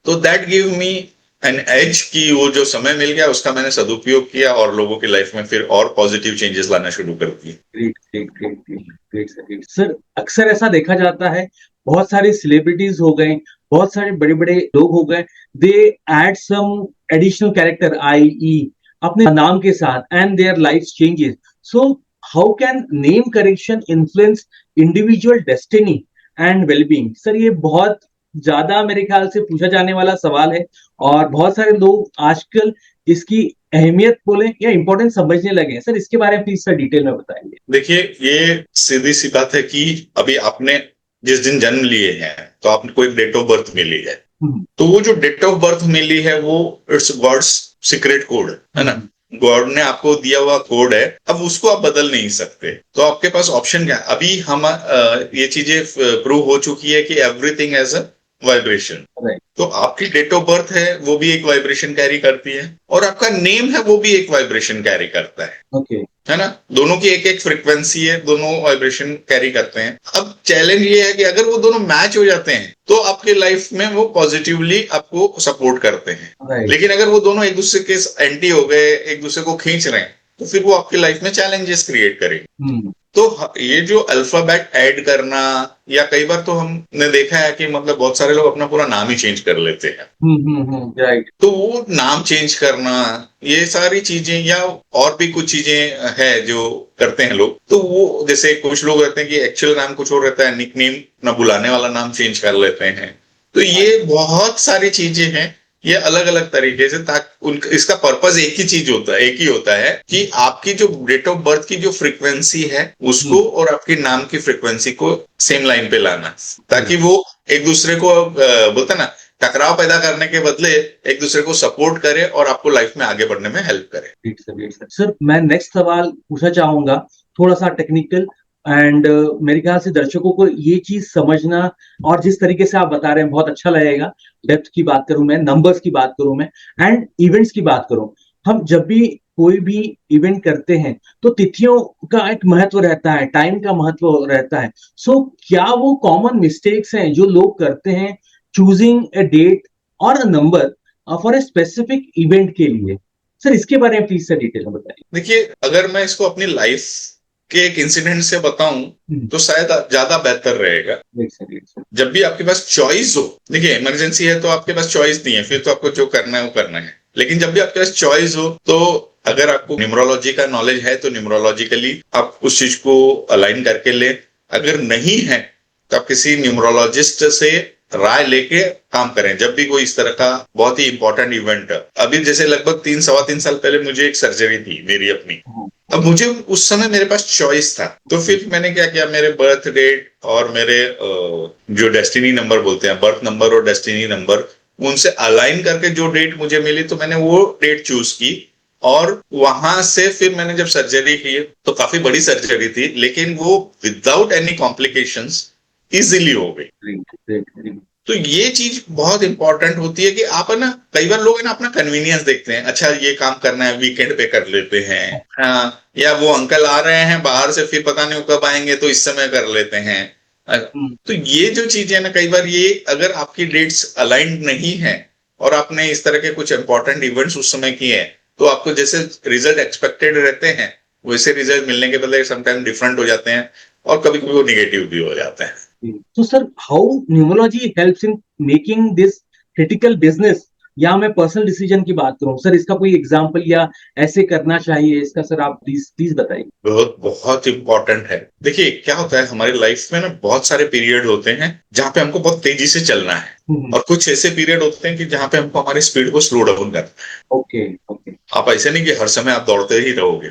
तो that give me an edge कि वो जो समय मिल गया उसका मैंने सदुपयोग किया और लोगों की लाइफ में फिर और पॉजिटिव चेंजेस लाना शुरू कर दिए। ग्रेट सर, अक्सर ऐसा देखा जाता है, बहुत सारे सेलिब्रिटीज हो गए, बहुत सारे बड़े बड़े लोग हो गए, they add some additional character I अपने नाम के साथ, and their life changes. So how can name correction influence individual destiny and wellbeing? Sir ये बहुत ज्यादा मेरे ख्याल से पूछा जाने वाला सवाल है, और बहुत सारे लोग आजकल इसकी अहमियत बोले या इंपॉर्टेंस समझने लगे हैं। सर इसके बारे में प्लीज सर डिटेल में बताइए। देखिए, ये सीधी सी बात है कि अभी आपने जिस दिन जन्म लिए हैं तो आपको एक डेट ऑफ बर्थ मिली है, तो वो जो डेट ऑफ बर्थ मिली है वो इट्स गॉड्स सीक्रेट कोड है ना। गॉड ने आपको दिया हुआ कोड है, अब उसको आप बदल नहीं सकते। तो आपके पास ऑप्शन क्या है? अभी हम ये चीजें प्रूव हो चुकी है कि everything has a vibration. Right. तो आपकी डेट ऑफ बर्थ है वो भी एक वाइब्रेशन कैरी करती है, और आपका नेम है वो भी एक वाइब्रेशन कैरी करता है Okay. है ना। दोनों की एक एक फ्रिक्वेंसी है, दोनों वाइब्रेशन कैरी करते हैं। अब चैलेंज ये है कि अगर वो दोनों मैच हो जाते हैं तो आपके लाइफ में वो पॉजिटिवली आपको सपोर्ट करते हैं। Right. लेकिन अगर वो दोनों एक दूसरे के एंटी हो गए, एक दूसरे को खींच रहे हैं, तो फिर वो आपकी लाइफ में चैलेंजेस क्रिएट करेंगे। तो ये जो अल्फाबेट ऐड करना, या कई बार तो हमने देखा है कि मतलब बहुत सारे लोग अपना पूरा नाम ही चेंज कर लेते हैं। राइट। तो वो नाम चेंज करना, ये सारी चीजें, या और भी कुछ चीजें है जो करते हैं लोग। तो वो जैसे कुछ लोग रहते हैं कि एक्चुअल नाम कुछ और रहता है, निकनेम ना बुलाने वाला नाम चेंज कर लेते हैं। तो ये बहुत सारी चीजें हैं, ये अलग अलग तरीके से, ताकि इसका पर्पस एक ही चीज होता है, एक ही होता है कि आपकी जो डेट ऑफ बर्थ की जो फ्रीक्वेंसी है उसको और आपके नाम की फ्रीक्वेंसी को सेम लाइन पे लाना, ताकि वो एक दूसरे को बोलते ना टकराव पैदा करने के बदले एक दूसरे को सपोर्ट करे और आपको लाइफ में आगे बढ़ने में हेल्प करे। ठीक सर। सर मैं नेक्स्ट सवाल पूछना चाहूंगा, थोड़ा सा टेक्निकल, एंड मेरे ख्याल से दर्शकों को ये चीज समझना, और जिस तरीके से आप बता रहे हैं बहुत अच्छा लगेगा। डेप्थ की बात करूं मैं, नंबर्स की बात करूं मैं, एंड इवेंट्स की बात करूं। हम जब भी कोई भी इवेंट करते हैं तो तिथियों का एक महत्व रहता है, टाइम का महत्व रहता है। सो क्या वो कॉमन मिस्टेक्स हैं जो लोग करते हैं चूजिंग ए डेट और a number for a specific event के लिए? सर इसके बारे में प्लीज सर डिटेल में बताइए। देखिए, अगर मैं इसको अपनी लाइफ के एक इंसिडेंट से बताऊं तो शायद ज्यादा बेहतर रहेगा। जब भी आपके पास चॉइस हो, देखिए इमरजेंसी है तो आपके पास चॉइस नहीं है, फिर तो आपको जो करना है वो करना है। लेकिन जब भी आपके पास चॉइस हो, तो अगर आपको न्यूमरोलॉजी का नॉलेज है तो न्यूमरोलॉजिकली आप उस चीज को अलाइन करके ले। अगर नहीं है तो आप किसी न्यूमरोलॉजिस्ट से राय लेके काम करें जब भी कोई इस तरह का बहुत ही इंपॉर्टेंट इवेंट है। अभी जैसे लगभग 3-3.25 साल पहले मुझे एक सर्जरी थी मेरी अपनी। अब मुझे उस समय मेरे पास चॉइस था, तो फिर मैंने क्या किया, मेरे बर्थ डेट और मेरे जो डेस्टिनी नंबर बोलते हैं, बर्थ नंबर और डेस्टिनी नंबर, उनसे अलाइन करके जो डेट मुझे मिली तो मैंने वो डेट चूज की। और वहां से फिर मैंने जब सर्जरी की तो काफी बड़ी सर्जरी थी, लेकिन वो विदाउट एनी कॉम्प्लिकेशंस इजीली हो गई। तो ये चीज बहुत इंपॉर्टेंट होती है कि आप है ना, कई बार लोग है ना अपना कन्वीनियंस देखते हैं, अच्छा ये काम करना है वीकेंड पे कर लेते हैं, हाँ, या वो अंकल आ रहे हैं बाहर से फिर पता नहीं कब आएंगे तो इस समय कर लेते हैं। तो ये जो चीज है ना, कई बार ये अगर आपकी डेट्स अलाइंड नहीं है और आपने इस तरह के कुछ इंपॉर्टेंट इवेंट्स उस समय किए हैं, तो आपको जैसे रिजल्ट एक्सपेक्टेड रहते हैं वैसे रिजल्ट मिलने के बदले समटाइम डिफरेंट हो जाते हैं, और कभी कभी वो निगेटिव भी हो जाते हैं। So, sir, how numerology helps in making this critical business, या मैं पर्सनल डिसीजन की बात करूं सर, इसका कोई एग्जांपल या ऐसे करना चाहिए इसका सर आप प्लीज बताइए। बहुत बहुत इंपॉर्टेंट है। देखिए क्या होता है हमारी लाइफ में ना, बहुत सारे पीरियड होते हैं जहाँ पे हमको बहुत तेजी से चलना है, और कुछ ऐसे पीरियड होते हैं कि जहाँ पे हमको हमारी स्पीड को स्लो डाउन करना है। ओके। आप ऐसे नहीं कि हर समय आप दौड़ते ही रहोगे,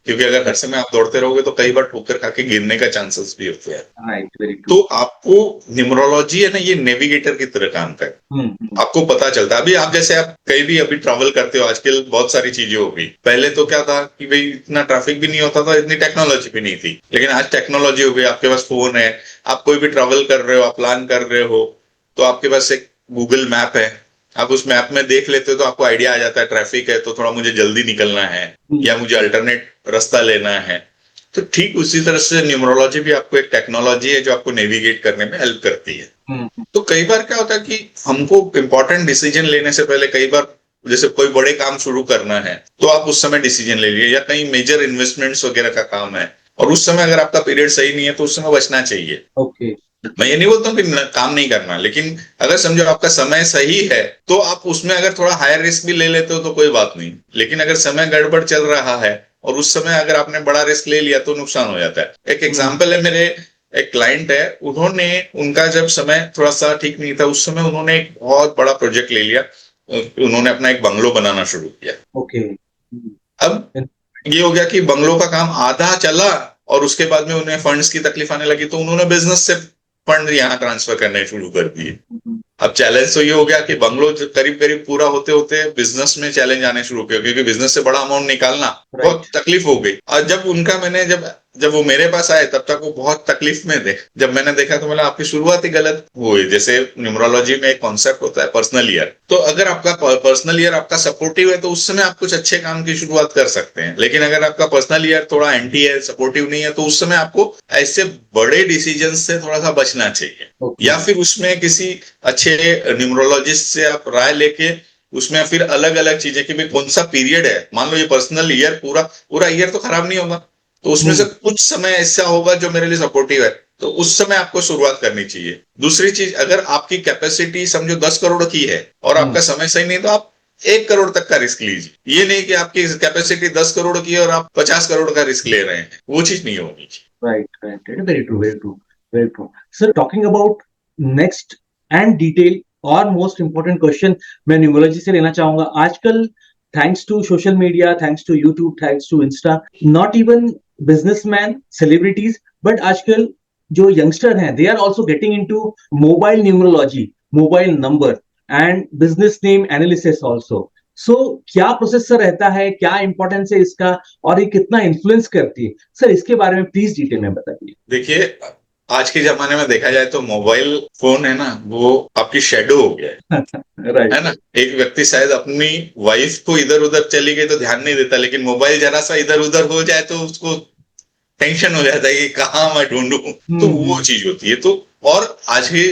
क्योंकि अगर हर समय आप दौड़ते रहोगे तो कई बार ठोकर खा के गिरने का चांसेस भी होते हैं। तो आपको न्यूमरोलॉजी है ना, ये नेविगेटर की तरह काम करता है। आपको पता चलता है, अभी आप जैसे आप कहीं भी अभी ट्रैवल करते हो, आजकल बहुत सारी चीजें हो गई। पहले तो क्या था कि भाई इतना ट्रैफिक भी नहीं होता था, इतनी टेक्नोलॉजी भी नहीं थी, लेकिन आज टेक्नोलॉजी हो गई, आपके पास फोन है, आप कोई भी ट्रैवल कर रहे हो, आप प्लान कर रहे हो, तो आपके पास एक गूगल मैप है, आप उस मैप में देख लेते हो तो आपको आइडिया आ जाता है ट्रैफिक है तो थोड़ा मुझे जल्दी निकलना है, या मुझे अल्टरनेट रास्ता लेना है। तो ठीक उसी तरह से न्यूमरोलॉजी भी आपको एक टेक्नोलॉजी है जो आपको नेविगेट करने में हेल्प करती है। तो कई बार क्या होता है कि हमको इंपॉर्टेंट डिसीजन लेने से पहले, कई बार जैसे कोई बड़े काम शुरू करना है तो आप उस समय डिसीजन ले लिए, या कहीं मेजर इन्वेस्टमेंट्स वगैरह का काम है और उस समय अगर आपका पीरियड सही नहीं है तो उस समय बचना चाहिए। ओके। मैं ये नहीं बोलता हूँ कि काम नहीं करना, लेकिन अगर समझो आपका समय सही है तो आप उसमें अगर थोड़ा हायर रिस्क भी ले लेते हो तो कोई बात नहीं, लेकिन अगर समय गड़बड़ चल रहा है और उस समय अगर आपने बड़ा रिस्क ले लिया तो नुकसान हो जाता है। एक एग्जांपल है, मेरे एक क्लाइंट है, उन्होंने उनका जब समय थोड़ा सा ठीक नहीं था उस समय उन्होंने एक बहुत बड़ा प्रोजेक्ट ले लिया, उन्होंने अपना एक बंगलो बनाना शुरू किया। ओके। अब ये हो गया कि बंगलो का काम आधा चला और उसके बाद में उन्हें फंड्स की तकलीफ आने लगी, तो उन्होंने बिजनेस से फंड यहाँ ट्रांसफर करने शुरू कर दिए। अब चैलेंज तो ये हो गया कि बंगलो करीब करीब पूरा होते होते बिजनेस में चैलेंज आने शुरू किया, क्योंकि बिजनेस से बड़ा अमाउंट निकालना बहुत तकलीफ हो गई। और जब उनका मैंने जब जब वो मेरे पास आए तब तक वो बहुत तकलीफ में थे। जब मैंने देखा तो मैंने आपकी शुरुआत ही गलत हुई। जैसे न्यूमरोलॉजी में एक कॉन्सेप्ट होता है पर्सनल ईयर, तो अगर आपका पर्सनल ईयर आपका सपोर्टिव है तो उस समय आप कुछ अच्छे काम की शुरुआत कर सकते हैं। लेकिन अगर आपका पर्सनल ईयर थोड़ा एंटी है, सपोर्टिव नहीं है, तो उस समय आपको ऐसे बड़े डिसीजन से थोड़ा सा बचना चाहिए। या फिर उसमें किसी अच्छे न्यूमरोलॉजिस्ट से आप राय लेके उसमें फिर अलग अलग चीजें कि भाई कौन सा पीरियड है। मान लो ये पर्सनल ईयर पूरा पूरा ईयर तो खराब नहीं होगा, तो उसमें से कुछ समय ऐसा होगा जो मेरे लिए सपोर्टिव है, तो उस समय आपको शुरुआत करनी चाहिए। दूसरी चीज, अगर आपकी कैपेसिटी समझो 10 करोड़ की है और आपका समय सही नहीं, तो आप 1 करोड़ तक का रिस्क लीजिए। ये नहीं कि आपकी कैपेसिटी 10 करोड़ की है और आप 50 करोड़ का रिस्क ले रहे हैं, वो चीज नहीं होनी चाहिए। Right. Very true, very true, very true. Sir, talking about next and detail और most important question मैं न्यूमरोलॉजी से लेना चाहूंगा। आजकल thanks to social media, thanks to YouTube, thanks to Insta, not even businessman, celebrities, but आजकल जो youngster हैं, they are also getting into mobile numerology, mobile number and business name analysis also. So क्या process रहता है, क्या importance है इसका, और ये कितना इन्फ्लुएंस करती है? सर, इसके बारे में प्लीज डिटेल में बताइए। देखिए, आज के जमाने में देखा जाए तो मोबाइल फोन है ना, वो आपकी शेडो हो गया है। राइट, है ना। एक व्यक्ति शायद अपनी वाइफ को इधर उधर चली गई तो ध्यान नहीं देता, लेकिन मोबाइल जरा सा इधर उधर हो जाए तो उसको टेंशन हो जाता है कि कहाँ मैं ढूंढूं। तो वो चीज होती है। तो और आज की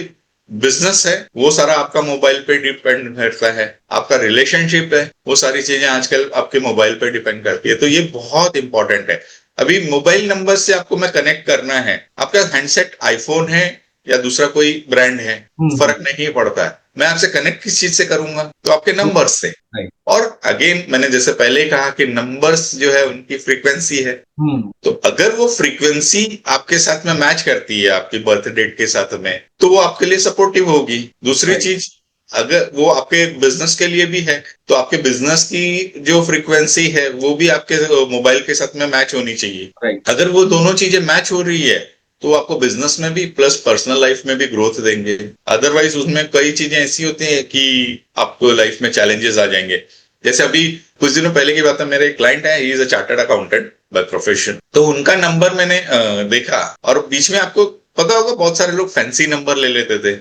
बिजनेस है वो सारा आपका मोबाइल पे डिपेंड करता है। आपका रिलेशनशिप है वो सारी चीजें आजकल आपके मोबाइल पे डिपेंड करती है। तो ये बहुत इंपॉर्टेंट है। अभी मोबाइल नंबर से आपको मैं कनेक्ट करना है, आपका हैंडसेट आईफोन है या दूसरा कोई ब्रांड है, फर्क नहीं पड़ता है। मैं आपसे कनेक्ट किस चीज से करूंगा? तो आपके नंबर से। और अगेन मैंने जैसे पहले ही कहा कि नंबर्स जो है उनकी फ्रीक्वेंसी है। तो अगर वो फ्रीक्वेंसी आपके साथ में मैच करती है आपकी बर्थ डेट के साथ में, तो वो आपके लिए सपोर्टिव होगी। दूसरी चीज, अगर वो आपके बिजनेस के लिए भी है तो आपके बिजनेस की जो फ्रीक्वेंसी है वो भी आपके मोबाइल के साथ में मैच होनी चाहिए। अगर वो दोनों चीजें मैच हो रही है तो आपको बिजनेस में भी प्लस पर्सनल लाइफ में भी ग्रोथ देंगे। अदरवाइज उसमें कई चीजें ऐसी होती हैं कि आपको लाइफ में चैलेंजेस आ जाएंगे। जैसे अभी कुछ दिनों पहले की बात है, मेरे क्लाइंट है, he is a chartered accountant by profession. तो उनका नंबर मैंने देखा, और बीच में आपको पता होगा बहुत सारे लोग फैंसी नंबर ले लेते थे।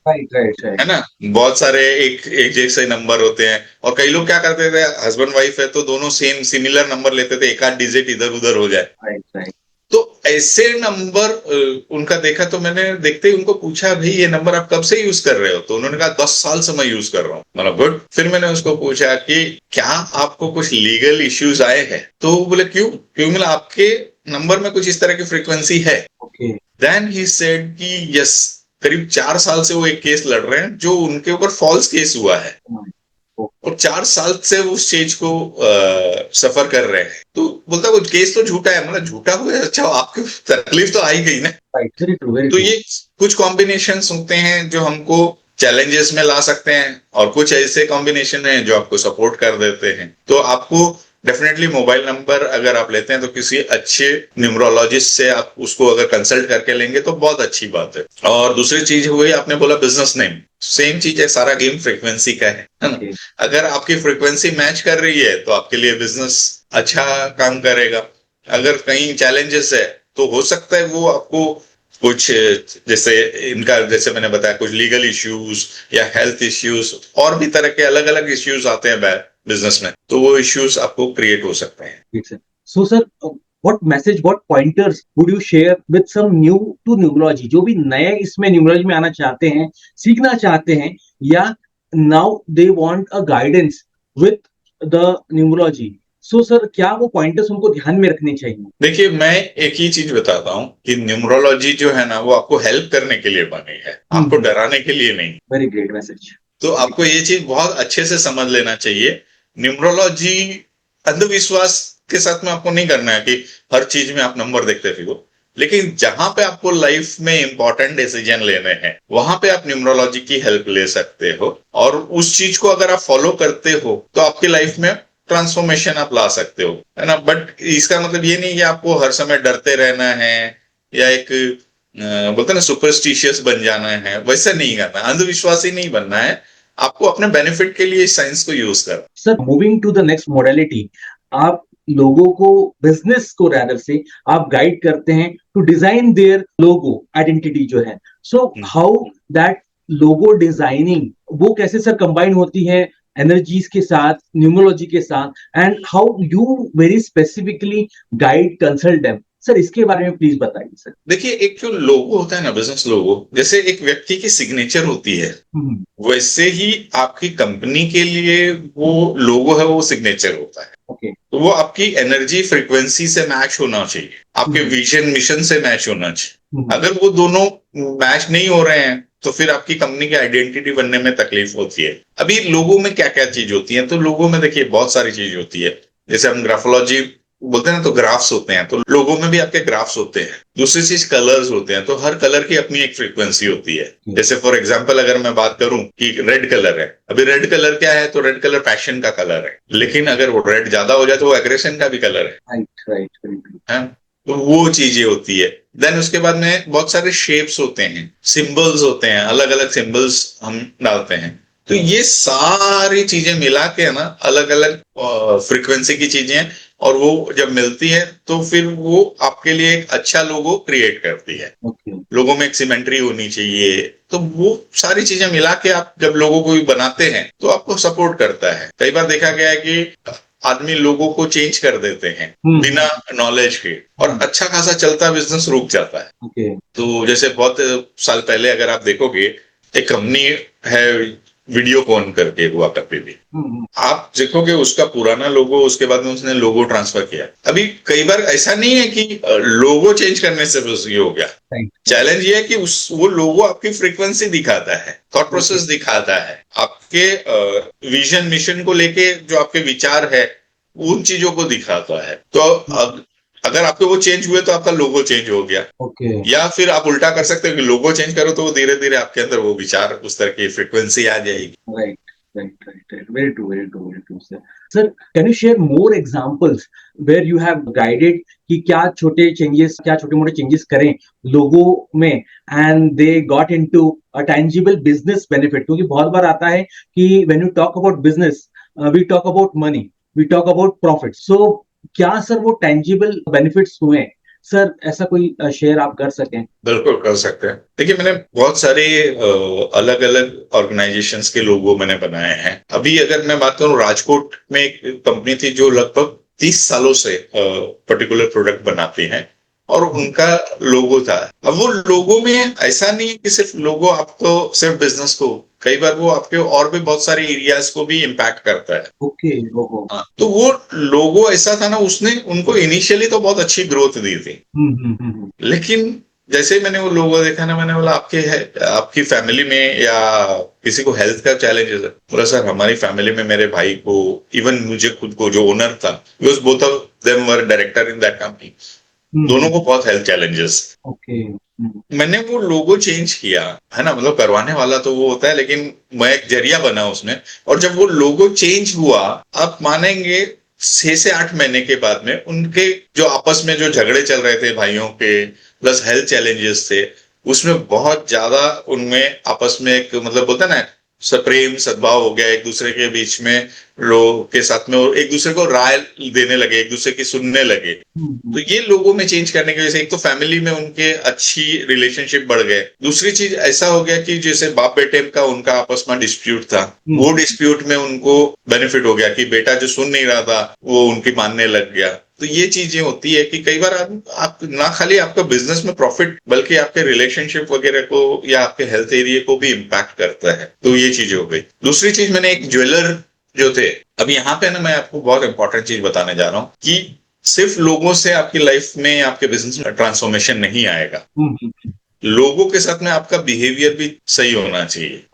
राइट। है ना। बहुत सारे एक जैसे नंबर होते हैं, और कई लोग क्या करते थे, हस्बैंड वाइफ है तो दोनों सेम सिमिलर नंबर लेते थे, एक आध डिजिट इधर उधर हो जाए। राइट। तो ऐसे नंबर उनका देखा तो मैंने देखते ही उनको पूछा, भाई ये नंबर आप कब से यूज कर रहे हो? तो उन्होंने कहा 10 साल से मैं यूज कर रहा हूँ। मतलब गुड। फिर मैंने उसको पूछा कि क्या आपको कुछ लीगल इश्यूज आए हैं? तो वो बोले क्यों? क्योंकि मतलब आपके नंबर में कुछ इस तरह की फ्रीक्वेंसी है। देन ही सेड कि यस, करीब 4 साल से वो एक केस लड़ रहे हैं जो उनके ऊपर फॉल्स केस हुआ है, और 4 साल से वो उस चीज को सफर कर रहे हैं। तो बोलता वो केस तो झूठा है। मतलब झूठा हुआ, अच्छा आपकी तकलीफ तो आई गई ना। तो ये कुछ कॉम्बिनेशन होते हैं जो हमको चैलेंजेस में ला सकते हैं, और कुछ ऐसे कॉम्बिनेशन हैं जो आपको सपोर्ट कर देते हैं। तो आपको डेफिनेटली मोबाइल नंबर अगर आप लेते हैं तो किसी अच्छे न्यूमरोलॉजिस्ट से आप उसको अगर कंसल्ट करके लेंगे तो बहुत अच्छी बात है। और दूसरी चीज हुई, आपने बोला बिजनेस नेम, सेम चीज है, सारा गेम फ्रीक्वेंसी का है ना। अगर आपकी फ्रीक्वेंसी मैच कर रही है तो आपके लिए बिजनेस अच्छा काम करेगा। अगर कहीं चैलेंजेस है तो हो सकता है वो आपको कुछ, जैसे इनका जैसे मैंने बताया, कुछ लीगल इश्यूज या हेल्थ इश्यूज और भी तरह के अलग अलग इश्यूज आते हैं बिजनेस में, तो वो इश्यूज आपको क्रिएट हो सकते हैं। So sir, what message, what pointers would you share with some new to numerology, जो भी नए इसमें न्यूमरोलॉजी में आना चाहते हैं, सीखना चाहते हैं, या now they want a guidance with the numerology? So sir, क्या वो पॉइंटर्स उनको ध्यान में रखने चाहिए? देखिए, मैं एक ही चीज बताता हूँ कि न्यूमरोलॉजी जो है ना, वो आपको हेल्प करने के लिए बनी है, आपको डराने के लिए नहीं। Very great message. तो आपको ये चीज बहुत अच्छे से समझ लेना चाहिए। न्यूमरोलॉजी अंधविश्वास के साथ में आपको नहीं करना है कि हर चीज में आप नंबर देखते फिरो, लेकिन जहां पे आपको लाइफ में इंपॉर्टेंट डिसीजन लेने हैं वहां पे आप न्यूमरोलॉजी की हेल्प ले सकते हो, और उस चीज को अगर आप फॉलो करते हो तो आपकी लाइफ में ट्रांसफॉर्मेशन आप ला सकते हो, है ना। बट इसका मतलब ये नहीं कि आपको हर समय डरते रहना है या एक बोलते ना सुपरस्टिशियस बन जाना है, वैसा नहीं करना, अंधविश्वासी नहीं बनना है। आपको अपने बेनिफिट के लिए इस साइंस को यूज करना। Sir, moving to the next modality, आप लोगों को, बिजनेस को रैदर से आप गाइड करते हैं to design their logo identity जो है. So how that logo designing वो कैसे सर कंबाइन होती है एनर्जीज के साथ, न्यूमरोलॉजी के साथ, and how you very specifically guide consult them. Sir इसके बारे में प्लीज बताइए सर. देखिए, एक जो लोगो होता है ना, बिजनेस लोगो, जैसे एक व्यक्ति की सिग्नेचर होती है, वैसे ही आपकी कंपनी के लिए वो लोगो है, वो सिग्नेचर होता है. ओके. तो वो आपकी एनर्जी फ्रीक्वेंसी से मैच होना चाहिए, आपके विजन मिशन से मैच होना चाहिए. अगर वो दोनों मैच नहीं हो रहे हैं तो फिर आपकी कंपनी की आइडेंटिटी बनने में तकलीफ होती है. अभी लोगो में क्या क्या चीज होती है, तो लोगो में देखिए बहुत सारी चीज होती है. जैसे हम ग्राफोलॉजी बोलते हैं ना, तो ग्राफ्स होते हैं, तो लोगों में भी आपके ग्राफ्स होते हैं. दूसरी चीज कलर्स होते हैं, तो हर कलर की अपनी एक फ्रीक्वेंसी होती है. जैसे फॉर एग्जांपल अगर मैं बात करूं कि रेड कलर है, अभी रेड कलर क्या है, तो रेड कलर पैशन का कलर है. लेकिन अगर वो रेड ज्यादा हो जाए तो वो एग्रेशन का भी कलर है. राइट. तो वो चीजें होती है. देन उसके बाद में बहुत सारे शेप्स होते हैं, सिंबल्स होते हैं, अलग अलग सिंबल्स हम डालते हैं. तो ये सारी चीजें मिला के ना अलग अलग फ्रीक्वेंसी की चीजें हैं, और वो जब मिलती है तो फिर वो आपके लिए एक अच्छा लोगो क्रिएट करती है. लोगों में एक सिमेट्री होनी चाहिए. तो वो सारी चीजें मिला के आप जब लोगों को भी बनाते हैं तो आपको सपोर्ट करता है. कई बार देखा गया है कि आदमी लोगों को चेंज कर देते हैं बिना नॉलेज के, और अच्छा खासा चलता बिजनेस रुक जाता है. तो जैसे बहुत साल पहले अगर आप देखोगे, एक कंपनी है वीडियोकॉन करके हुआ करती थी. आप देखोगे उसका पुराना लोगो, उसके बाद में उसने लोगो ट्रांसफर किया. अभी कई बार ऐसा नहीं है कि लोगो चेंज करने से बस ये हो गया. चैलेंज ये है कि वो लोगो आपकी फ्रीक्वेंसी दिखाता है, थॉट प्रोसेस दिखाता है, आपके विजन मिशन को लेके जो आपके विचार है उन चीजों को दिखाता है. तो अगर आपके वो चेंज हुए तो आपका लोगो चेंज हो गया. या फिर आप उल्टा कर सकते हो कि लोगो चेंज करो तो धीरे धीरे आपके अंदर वो विचार, उस तरह की फ्रीक्वेंसी आ जाएगी. Right. Very true, sir. Sir, can you share more examples where you have guided कि क्या छोटे मोटे चेंजेस करें लोगों में and they got into a tangible business benefit? क्योंकि बहुत बार आता है कि when you talk about business, we talk about money, we talk about profit. So क्या सर वो tangible benefits हुए? सर ऐसा कोई शेयर आप कर सकें? बिल्कुल कर सकते हैं. देखिए, मैंने बहुत सारे अलग अलग ऑर्गेनाइजेशंस के लोगो मैंने बनाए हैं. अभी अगर मैं बात करूं, राजकोट में एक कंपनी थी जो लगभग 30 सालों से पर्टिकुलर प्रोडक्ट बनाती है, और उनका लोगो था. अब वो लोगो में ऐसा नहीं है कि सिर्फ लोगो आपको सिर्फ बिजनेस को, कई बार वो आपके और भी बहुत सारे एरियाज को भी इम्पैक्ट करता है. तो वो लोगो ऐसा था ना, उसने उनको इनिशियली तो बहुत अच्छी ग्रोथ दी थी. लेकिन जैसे मैंने वो लोगो देखा ना, मैंने बोला आपकी फैमिली में या किसी को हेल्थ का चैलेंज है? बोला सर हमारी फैमिली में मेरे भाई को, इवन मुझे खुद को, जो ओनर था, because both of them were director in that company, दोनों को बहुत हेल्थ चैलेंजेस. मैंने वो लोगो चेंज किया है ना, मतलब करवाने वाला तो वो होता है, लेकिन मैं एक जरिया बना उसमें. और जब वो लोगो चेंज हुआ, आप मानेंगे 6 से 8 महीने के बाद में उनके जो आपस में जो झगड़े चल रहे थे भाइयों के, प्लस हेल्थ चैलेंजेस थे, उसमें बहुत ज्यादा उनमें आपस में एक, मतलब बोलते हैं ना, प्रेम सद्भाव हो गया एक दूसरे के बीच में, लोगों के साथ में, और एक दूसरे को राय देने लगे, एक दूसरे की सुनने लगे. तो ये लोगों में चेंज करने की वजह से एक तो फैमिली में उनके अच्छी रिलेशनशिप बढ़ गए. दूसरी चीज ऐसा हो गया कि जैसे बाप बेटे का उनका आपस में डिस्प्यूट था, वो डिस्प्यूट में उनको बेनिफिट हो गया कि बेटा जो सुन नहीं रहा था वो उनकी मानने लग गया. तो ये चीजें होती है कि कई बार आप ना खाली आपका बिजनेस में प्रॉफिट, बल्कि आपके रिलेशनशिप वगैरह को या आपके हेल्थ एरिया को भी इम्पैक्ट करता है. तो ये चीजें हो गई. दूसरी चीज, मैंने एक ज्वेलर जो थे, अब यहाँ पे ना मैं आपको बहुत इंपॉर्टेंट चीज बताने जा रहा हूँ कि सिर्फ लोगों से आपकी लाइफ में, आपके बिजनेस में ट्रांसफॉर्मेशन नहीं आएगा. लोगों के साथ में आपका बिहेवियर भी सही होना चाहिए.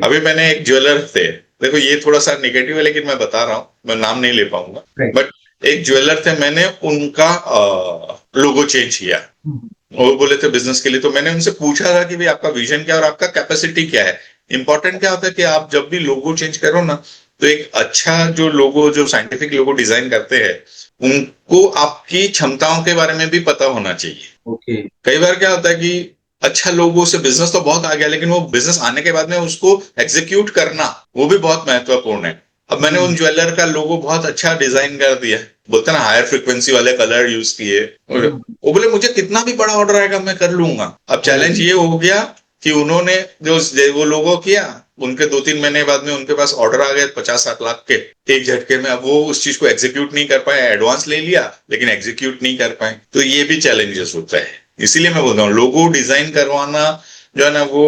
अभी मैंने एक ज्वेलर थे, देखो ये थोड़ा सा नेगेटिव है लेकिन मैं बता रहा हूँ, मैं नाम नहीं ले पाऊंगा, बट एक ज्वेलर थे, मैंने उनका लोगो चेंज किया. वो बोले थे बिजनेस के लिए, तो मैंने उनसे पूछा था कि भाई आपका विजन क्या और आपका कैपेसिटी क्या है. इंपॉर्टेंट क्या होता है कि आप जब भी लोगो चेंज करो ना, तो एक अच्छा जो लोगो, जो साइंटिफिक लोगो डिजाइन करते हैं, उनको आपकी क्षमताओं के बारे में भी पता होना चाहिए. कई बार क्या होता है कि अच्छा लोगो से बिजनेस तो बहुत आ गया, लेकिन वो बिजनेस आने के बाद में उसको एग्जीक्यूट करना वो भी बहुत महत्वपूर्ण है. अब मैंने उन ज्वेलर का लोगो बहुत अच्छा डिजाइन कर दिया, बोलते हैं ना हायर फ्रिक्वेंसी वाले कलर यूज किए। वो बोले मुझे कितना भी बड़ा ऑर्डर आएगा मैं कर लूंगा। अब चैलेंज ये हो गया कि उन्होंने जो वो लोगों किया, उनके 2-3 महीने बाद में उनके पास ऑर्डर आ गए 50-60 लाख के एक झटके में। अब वो उस चीज को एग्जीक्यूट नहीं कर पाए, एडवांस ले लिया लेकिन एग्जीक्यूट नहीं कर पाए। तो ये भी चैलेंजेस होता है। इसीलिए मैं बोल रहा हूँ लोगो डिजाइन करवाना जो है ना वो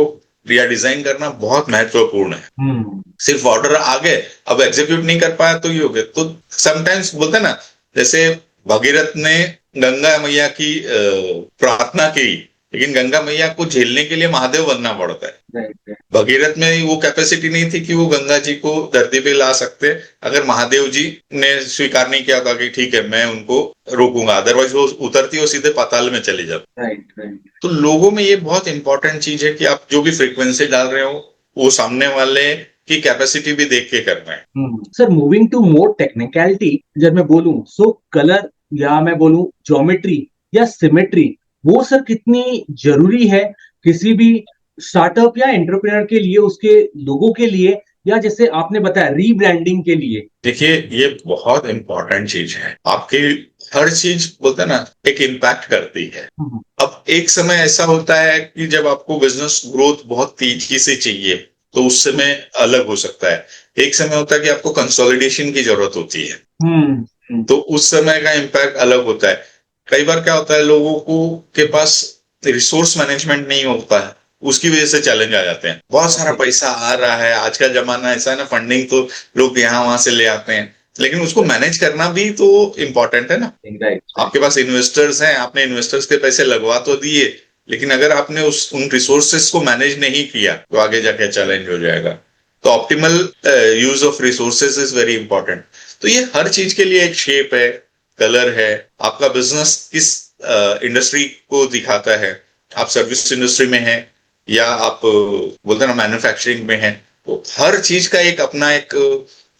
या डिजाइन करना बहुत महत्वपूर्ण है। सिर्फ ऑर्डर आ गए, अब एग्जीक्यूट नहीं कर पाया तो ये हो गया। तो समटाइम्स बोलते हैं ना, जैसे भगीरथ ने गंगा मैया की प्रार्थना की, लेकिन गंगा मैया को झेलने के लिए महादेव बनना पड़ता है। भगीरथ में वो कैपेसिटी नहीं थी कि वो गंगा जी को धरती पे ला सकते, अगर महादेव जी ने स्वीकार नहीं किया था कि ठीक है मैं उनको रोकूंगा, अदरवाइज वो उतरती वो सीधे पाताल में चली जाती। तो लोगों में ये बहुत इंपॉर्टेंट चीज है कि आप जो भी फ्रीक्वेंसी डाल रहे हो वो सामने वाले की कैपेसिटी भी देख के करना है। Sir moving to more technicality, जब मैं बोलूं सो कलर या मैं बोलूं ज्योमेट्री या सिमेट्री, वो सर कितनी जरूरी है किसी भी स्टार्टअप या एंटरप्रेन्योर के लिए, उसके लोगों के लिए, या जैसे आपने बताया रीब्रांडिंग के लिए? देखिए ये बहुत इंपॉर्टेंट चीज है। आपकी हर चीज बोलते हैं ना एक इम्पैक्ट करती है। अब एक समय ऐसा होता है कि जब आपको बिजनेस ग्रोथ बहुत तेजी से चाहिए तो उस समय अलग हो सकता है। एक समय होता है कि आपको कंसोलिडेशन की जरूरत होती है, तो उस समय का इम्पैक्ट अलग होता है। कई बार क्या होता है लोगों को के पास रिसोर्स मैनेजमेंट नहीं होता है, उसकी वजह से चैलेंज आ जाते हैं। बहुत सारा पैसा आ रहा है, आज का जमाना ऐसा है ना, फंडिंग तो लोग यहाँ वहां से ले आते हैं, लेकिन उसको मैनेज करना भी तो इम्पोर्टेंट है ना। आपके पास इन्वेस्टर्स हैं, आपने इन्वेस्टर्स के पैसे लगवा तो दिए, लेकिन अगर आपने उन रिसोर्सेस को मैनेज नहीं किया तो आगे जाके चैलेंज हो जाएगा। तो optimal use of resources is very important. तो ये हर चीज के लिए एक शेप है, कलर है, आपका बिजनेस किस इंडस्ट्री को दिखाता है। आप सर्विस इंडस्ट्री में हैं या आप बोलते हैं ना मैन्युफैक्चरिंग में हैं, तो हर चीज का एक अपना एक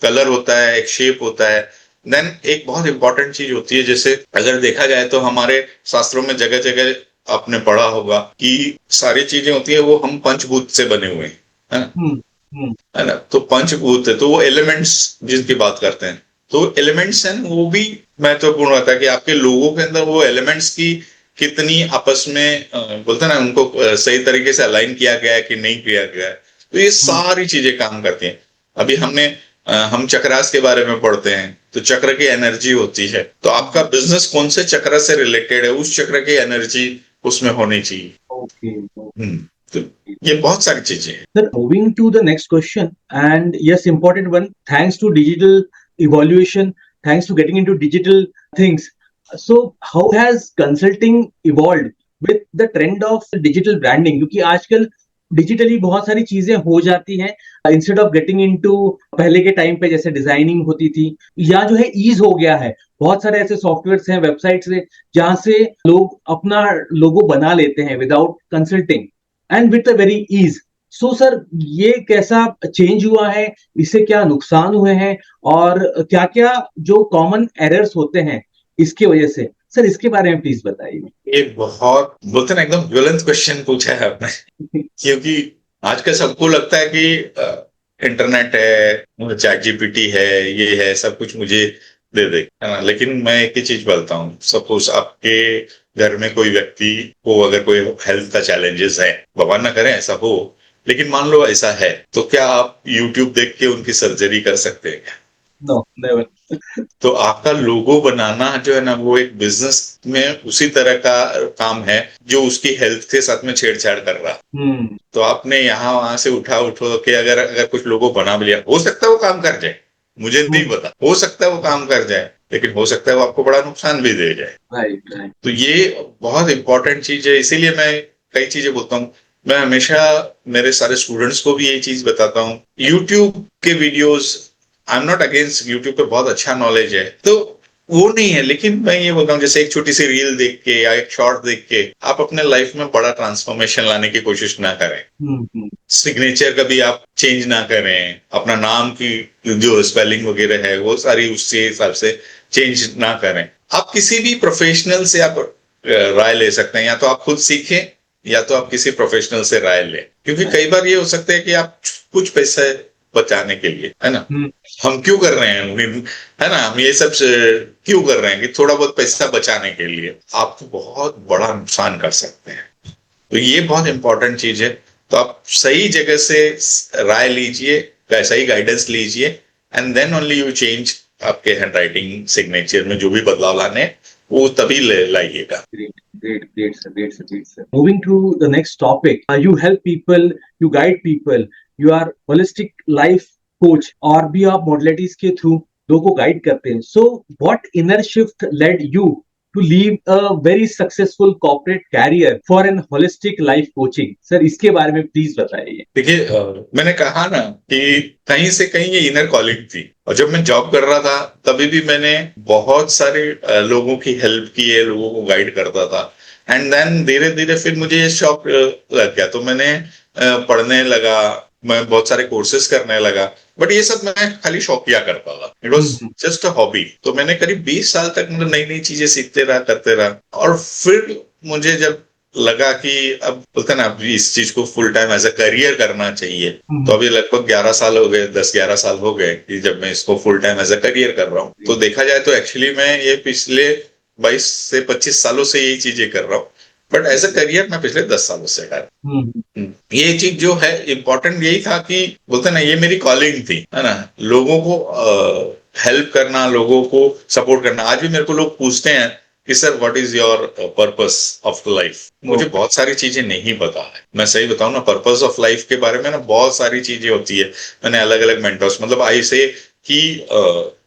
कलर होता है, एक शेप होता है। देन एक बहुत इंपॉर्टेंट चीज होती है, जैसे अगर देखा जाए तो हमारे शास्त्रों में जगह जगह आपने पढ़ा होगा कि सारी चीजें होती है वो हम पंचभूत से बने हुए हैं, है ना। तो पंचभूत है तो वो एलिमेंट्स जिनकी बात करते हैं, तो एलिमेंट्स हैं वो भी महत्वपूर्ण होता है कि आपके लोगों के अंदर वो एलिमेंट्स की कितनी आपस में बोलते हैं ना उनको सही तरीके से अलाइन किया गया है कि नहीं किया गया है। तो ये सारी चीजें काम करती हैं। अभी हम चक्रास के बारे में पढ़ते हैं, तो चक्र की एनर्जी होती है, तो आपका बिजनेस कौन से चक्र से रिलेटेड है, उस चक्र की एनर्जी उसमें होनी चाहिए। तो ये बहुत सारी चीजें हैं। Sir moving to the next question, and yes important one, thanks to digital evaluation, thanks to getting into digital things. So how has consulting evolved with the trend of digital branding? क्योंकि आजकल digitally बहुत सारी चीजें हो जाती हैं, instead of getting into पहले के टाइम पे जैसे डिजाइनिंग होती थी, या जो है ईज हो गया है। बहुत सारे ऐसे सॉफ्टवेयर्स हैं, वेबसाइट्स हैं, जहां से लोग अपना लोगो बना लेते हैं without consulting and with a very ease. So sir ये कैसा चेंज हुआ है, इससे क्या नुकसान हुए हैं, और क्या क्या जो कॉमन एरर्स होते हैं इसकी वजह से, सर इसके बारे में प्लीज बताइए। ये बहुत बोलते ना एकदम ज्वलंत क्वेश्चन पूछा है आपने क्योंकि आजकल सबको लगता है कि इंटरनेट है, चैट जीपीटी है, ये है, सब कुछ मुझे दे दे, है ना। लेकिन मैं एक ही चीज बोलता हूँ, सपोज आपके घर में कोई व्यक्ति को अगर कोई हेल्थ का चैलेंजेस है, भगवान ना करे ऐसा हो, लेकिन मान लो ऐसा है, तो क्या आप YouTube देख के उनकी सर्जरी कर सकते हैं? No, never. तो आपका लोगो बनाना जो है ना वो एक बिजनेस में उसी तरह का काम है जो उसकी हेल्थ के साथ में छेड़छाड़ कर रहा। तो आपने यहाँ वहां से उठो के अगर कुछ लोगो बना भी लिया, हो सकता है वो काम कर जाए, मुझे नहीं पता, हो सकता है वो काम कर जाए, लेकिन हो सकता है वो आपको बड़ा नुकसान भी दे जाए। राइट। तो ये बहुत इंपॉर्टेंट चीज है। इसीलिए मैं कई चीजें बोलता हूँ। मैं हमेशा मेरे सारे स्टूडेंट्स को भी ये चीज बताता हूँ, यूट्यूब के videos, I am not against, YouTube पे बहुत अच्छा नॉलेज है, तो वो नहीं है, लेकिन मैं ये बोलता हूँ जैसे एक छोटी सी रील देख के या एक शॉर्ट देख के आप अपने लाइफ में बड़ा ट्रांसफॉर्मेशन लाने की कोशिश ना करें। सिग्नेचर कभी आप चेंज ना करें, अपना नाम की जो स्पेलिंग वगैरह है वो सारी उसके हिसाब से चेंज ना करें। आप किसी भी प्रोफेशनल से आप राय ले सकते हैं, या तो आप खुद सीखें या तो आप किसी प्रोफेशनल से राय लें, क्योंकि कई बार ये हो सकता है कि आप कुछ पैसे बचाने के लिए, है ना। हम्म, हम क्यों कर रहे हैं, है ना, हम ये सब क्यों कर रहे हैं कि थोड़ा बहुत पैसा बचाने के लिए। आप तो बहुत बड़ा नुकसान कर सकते हैं। तो ये बहुत इंपॉर्टेंट चीज है। तो आप सही जगह से राय लीजिए, सही गाइडेंस लीजिए, and then only you change. आपके हैंड राइटिंग सिग्नेचर में जो भी बदलाव लाने हैं, वो तभी लाइएगा। great, sir. Great, sir. Great, sir. Moving to the next topic, you help people, you guide people, you are holistic life coach और भी आप modalities के थ्रू लोगों को गाइड करते हैं. So, what inner shift led you to leave a very successful corporate career for an holistic life coaching? Sir इसके बारे में प्लीज बताइए. देखिए, मैंने कहा ना कि कहीं से कहीं ये इनर कॉलिंग थी, और जब मैं जॉब कर रहा था तभी भी मैंने बहुत सारे लोगों की हेल्प की है, लोगों को गाइड करता था। एंड देन धीरे धीरे फिर मुझे ये शौक लग गया, तो मैंने पढ़ने लगा, मैं बहुत सारे कोर्सेज करने लगा। बट ये सब मैं खाली शौकिया करता था, it was just a hobby. तो मैंने करीब 20 साल तक मतलब नई नई चीजें सीखते रहा, करते रहा। और फिर मुझे जब लगा कि अब बोलते ना, अब इस चीज को full time as a career करना चाहिए, तो अभी लगभग 11 साल हो गए, 10-11 साल हो गए कि जब मैं इसको full time as a career कर रहा हूँ। तो देखा जाए तो एक्चुअली मैं ये पिछले 22 से 25 सालों से यही चीजें कर रहा हूँ, बट एज अ करियर मैं पिछले 10 सालों से कर रहा हूँ। ये चीज जो है इम्पोर्टेंट यही था कि बोलते ना, ये मेरी कॉलिंग थी, है ना, लोगों को हेल्प करना, लोगों को सपोर्ट करना। आज भी मेरे को लोग पूछते हैं कि sir what is your purpose of life. मुझे बहुत सारी चीजें नहीं पता है, मैं सही बताऊं ना। पर्पस ऑफ लाइफ के बारे में ना बहुत सारी चीजें होती है। मैंने अलग अलग मेंटर्स, मतलब आई से कि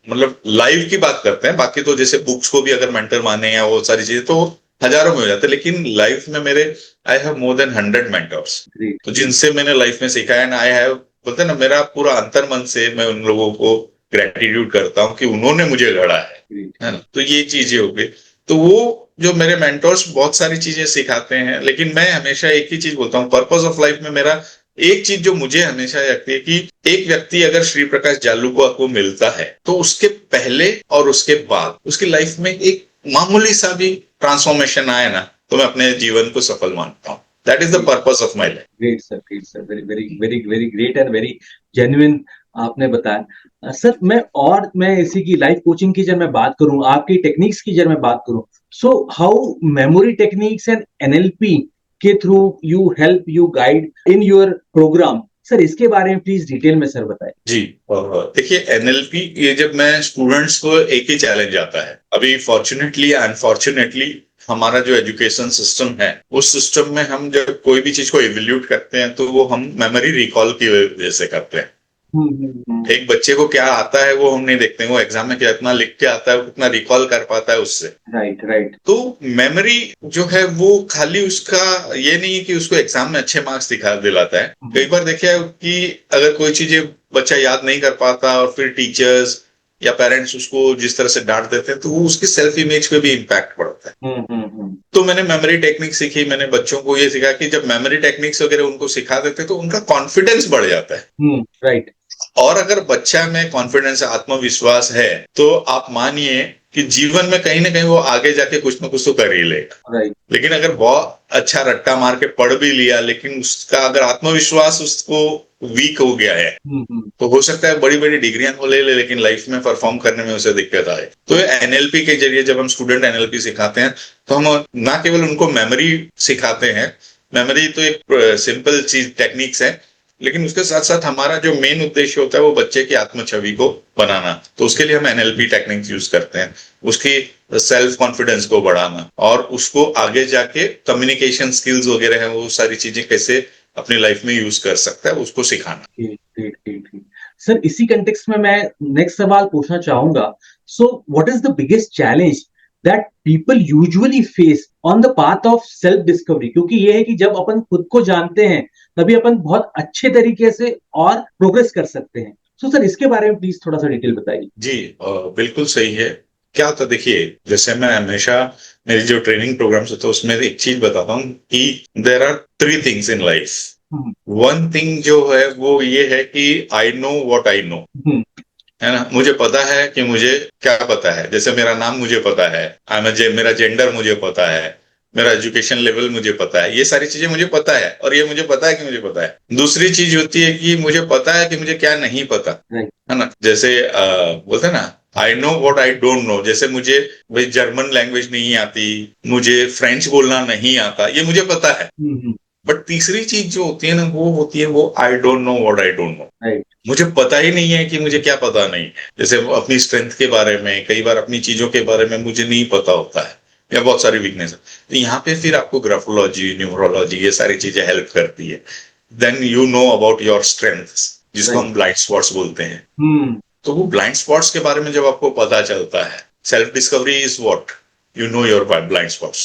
मतलब लाइफ की बात करते हैं, बाकी तो जैसे बुक्स को भी अगर मेंटर माने या वो सारी चीजें तो हजारों में हो जाते हैं, लेकिन लाइफ में मेरे I have more than 100 mentors, तो जिनसे मैंने लाइफ में सीखा है। एंड आई हैव, बोलते ना, मेरा पूरा अंतर मन से मैं उन लोगों को ग्रेटिट्यूड करता हूँ कि उन्होंने मुझे गढ़ा है ना। तो ये चीजें हो गई। तो वो जो मेरे मेंटर्स बहुत सारी चीजें सिखाते हैं, लेकिन मैं हमेशा एक ही चीज बोलता हूँ, पर्पस ऑफ लाइफ में मेरा एक चीज जो मुझे हमेशा लगती है कि एक व्यक्ति अगर श्री प्रकाश जालूका को मिलता है तो उसके पहले और उसके बाद उसकी लाइफ में एक मामूली सा भी ट्रांसफॉर्मेशन आए ना, तो मैं अपने जीवन को सफल मानता हूँ। That is the purpose of my life. Great sir, very very very very great and very genuine आपने बताया. सर मैं इसी की लाइफ कोचिंग की जब मैं बात करूं, आपकी टेक्निक्स की जब मैं बात करूं, so how memory techniques and NLP के through you help you guide in your program. Sir इसके बारे में प्लीज डिटेल में सर बताएं. जी, देखिए एनएलपी, ये जब मैं स्टूडेंट्स को एक ही चैलेंज आता है। अभी फॉर्चुनेटली अनफॉर्चुनेटली हमारा जो एजुकेशन सिस्टम है, उस सिस्टम में हम जब कोई भी चीज को इवैल्यूएट करते हैं तो वो हम मेमोरी रिकॉल की वजह से करते हैं। एक बच्चे को क्या आता है वो हम नहीं देखते, वो एग्जाम में कितना लिख के आता है, वो कितना रिकॉल कर पाता है उससे। राइट. तो मेमोरी जो है वो खाली उसका ये नहीं है कि उसको एग्जाम में अच्छे मार्क्स दिलाता है। कई बार देखा है कि अगर कोई चीजें बच्चा याद नहीं कर पाता और फिर टीचर्स या पेरेंट्स उसको जिस तरह से डांट देते हैं, तो वो उसकी सेल्फ इमेज पे भी इम्पैक्ट पड़ता है। तो मैंने मेमोरी टेक्निक सीखी, मैंने बच्चों को ये सिखा कि जब मेमोरी टेक्निक्स वगैरह उनको सिखा देते तो उनका कॉन्फिडेंस बढ़ जाता है। राइट. और अगर बच्चा में कॉन्फिडेंस, आत्मविश्वास है, तो आप मानिए कि जीवन में कहीं ना कहीं वो आगे जाके कुछ ना कुछ तो कर ही लेगा। राइट. लेकिन अगर बहुत अच्छा रट्टा मार के पढ़ भी लिया, लेकिन उसका अगर आत्मविश्वास उसको वीक हो गया है, तो हो सकता है बड़ी बड़ी डिग्रियां वो ले ले, लेकिन लाइफ में परफॉर्म करने में उसे दिक्कत आए। तो एनएलपी के जरिए जब हम स्टूडेंट एनएलपी सिखाते हैं, तो हम ना केवल उनको मेमोरी सिखाते हैं, मेमोरी तो एक सिंपल चीज टेक्निक्स है, लेकिन उसके साथ साथ हमारा जो मेन उद्देश्य होता है वो बच्चे की आत्म छवि को बनाना। तो उसके लिए हम एनएलपी टेक्निक्स यूज करते हैं, उसकी सेल्फ कॉन्फिडेंस को बढ़ाना, और उसको आगे जाके कम्युनिकेशन स्किल्स वगैरह है वो सारी चीजें कैसे अपनी लाइफ में यूज कर सकता है, उसको सिखाना। सर इसी कंटेक्स्ट में मैं नेक्स्ट सवाल पूछना चाहूंगा. So what is the biggest challenge that people usually face on the path of self discovery? क्योंकि ये है कि जब अपन खुद को जानते हैं तभी अपन बहुत अच्छे तरीके से और प्रोग्रेस कर सकते हैं. सर इसके बारे में प्लीज थोड़ा सा डिटेल बताइए. जी, बिल्कुल सही है। क्या होता, देखिए जैसे मैं हमेशा मेरी जो ट्रेनिंग प्रोग्राम्स होते हैं उसमें एक चीज बताता हूँ कि there are 3 things in life. One thing जो है वो ये है कि I know what I know, है ना। मुझे पता है कि मुझे क्या पता है। जैसे मेरा नाम मुझे पता है, मेरा जेंडर मुझे पता है, मेरा एजुकेशन लेवल मुझे पता है, ये सारी चीजें मुझे पता है, और ये मुझे पता है कि मुझे पता है। दूसरी चीज होती है कि मुझे पता है कि मुझे क्या नहीं पता, है ना। जैसे बोलते हैं ना, I know what I don't know. जैसे मुझे भाई जर्मन लैंग्वेज नहीं आती, मुझे फ्रेंच बोलना नहीं आता, ये मुझे पता है। बट तीसरी चीज जो होती है ना, वो होती है वो I don't know what I don't know. मुझे पता ही नहीं है कि मुझे क्या पता नहीं है। जैसे अपनी स्ट्रेंथ के बारे में, कई बार अपनी चीजों के बारे में मुझे नहीं पता होता है, या बहुत सारी वीकनेस है। तो यहाँ पे फिर आपको ग्राफोलॉजी, न्यूमरोलॉजी, ये सारी चीजें हेल्प करती है। Then you know about your strength, जिसको हम ब्लाइंड स्पॉट्स बोलते हैं। तो वो ब्लाइंड स्पॉट्स के बारे में जब आपको पता चलता है, self discovery is what you know your blind spots.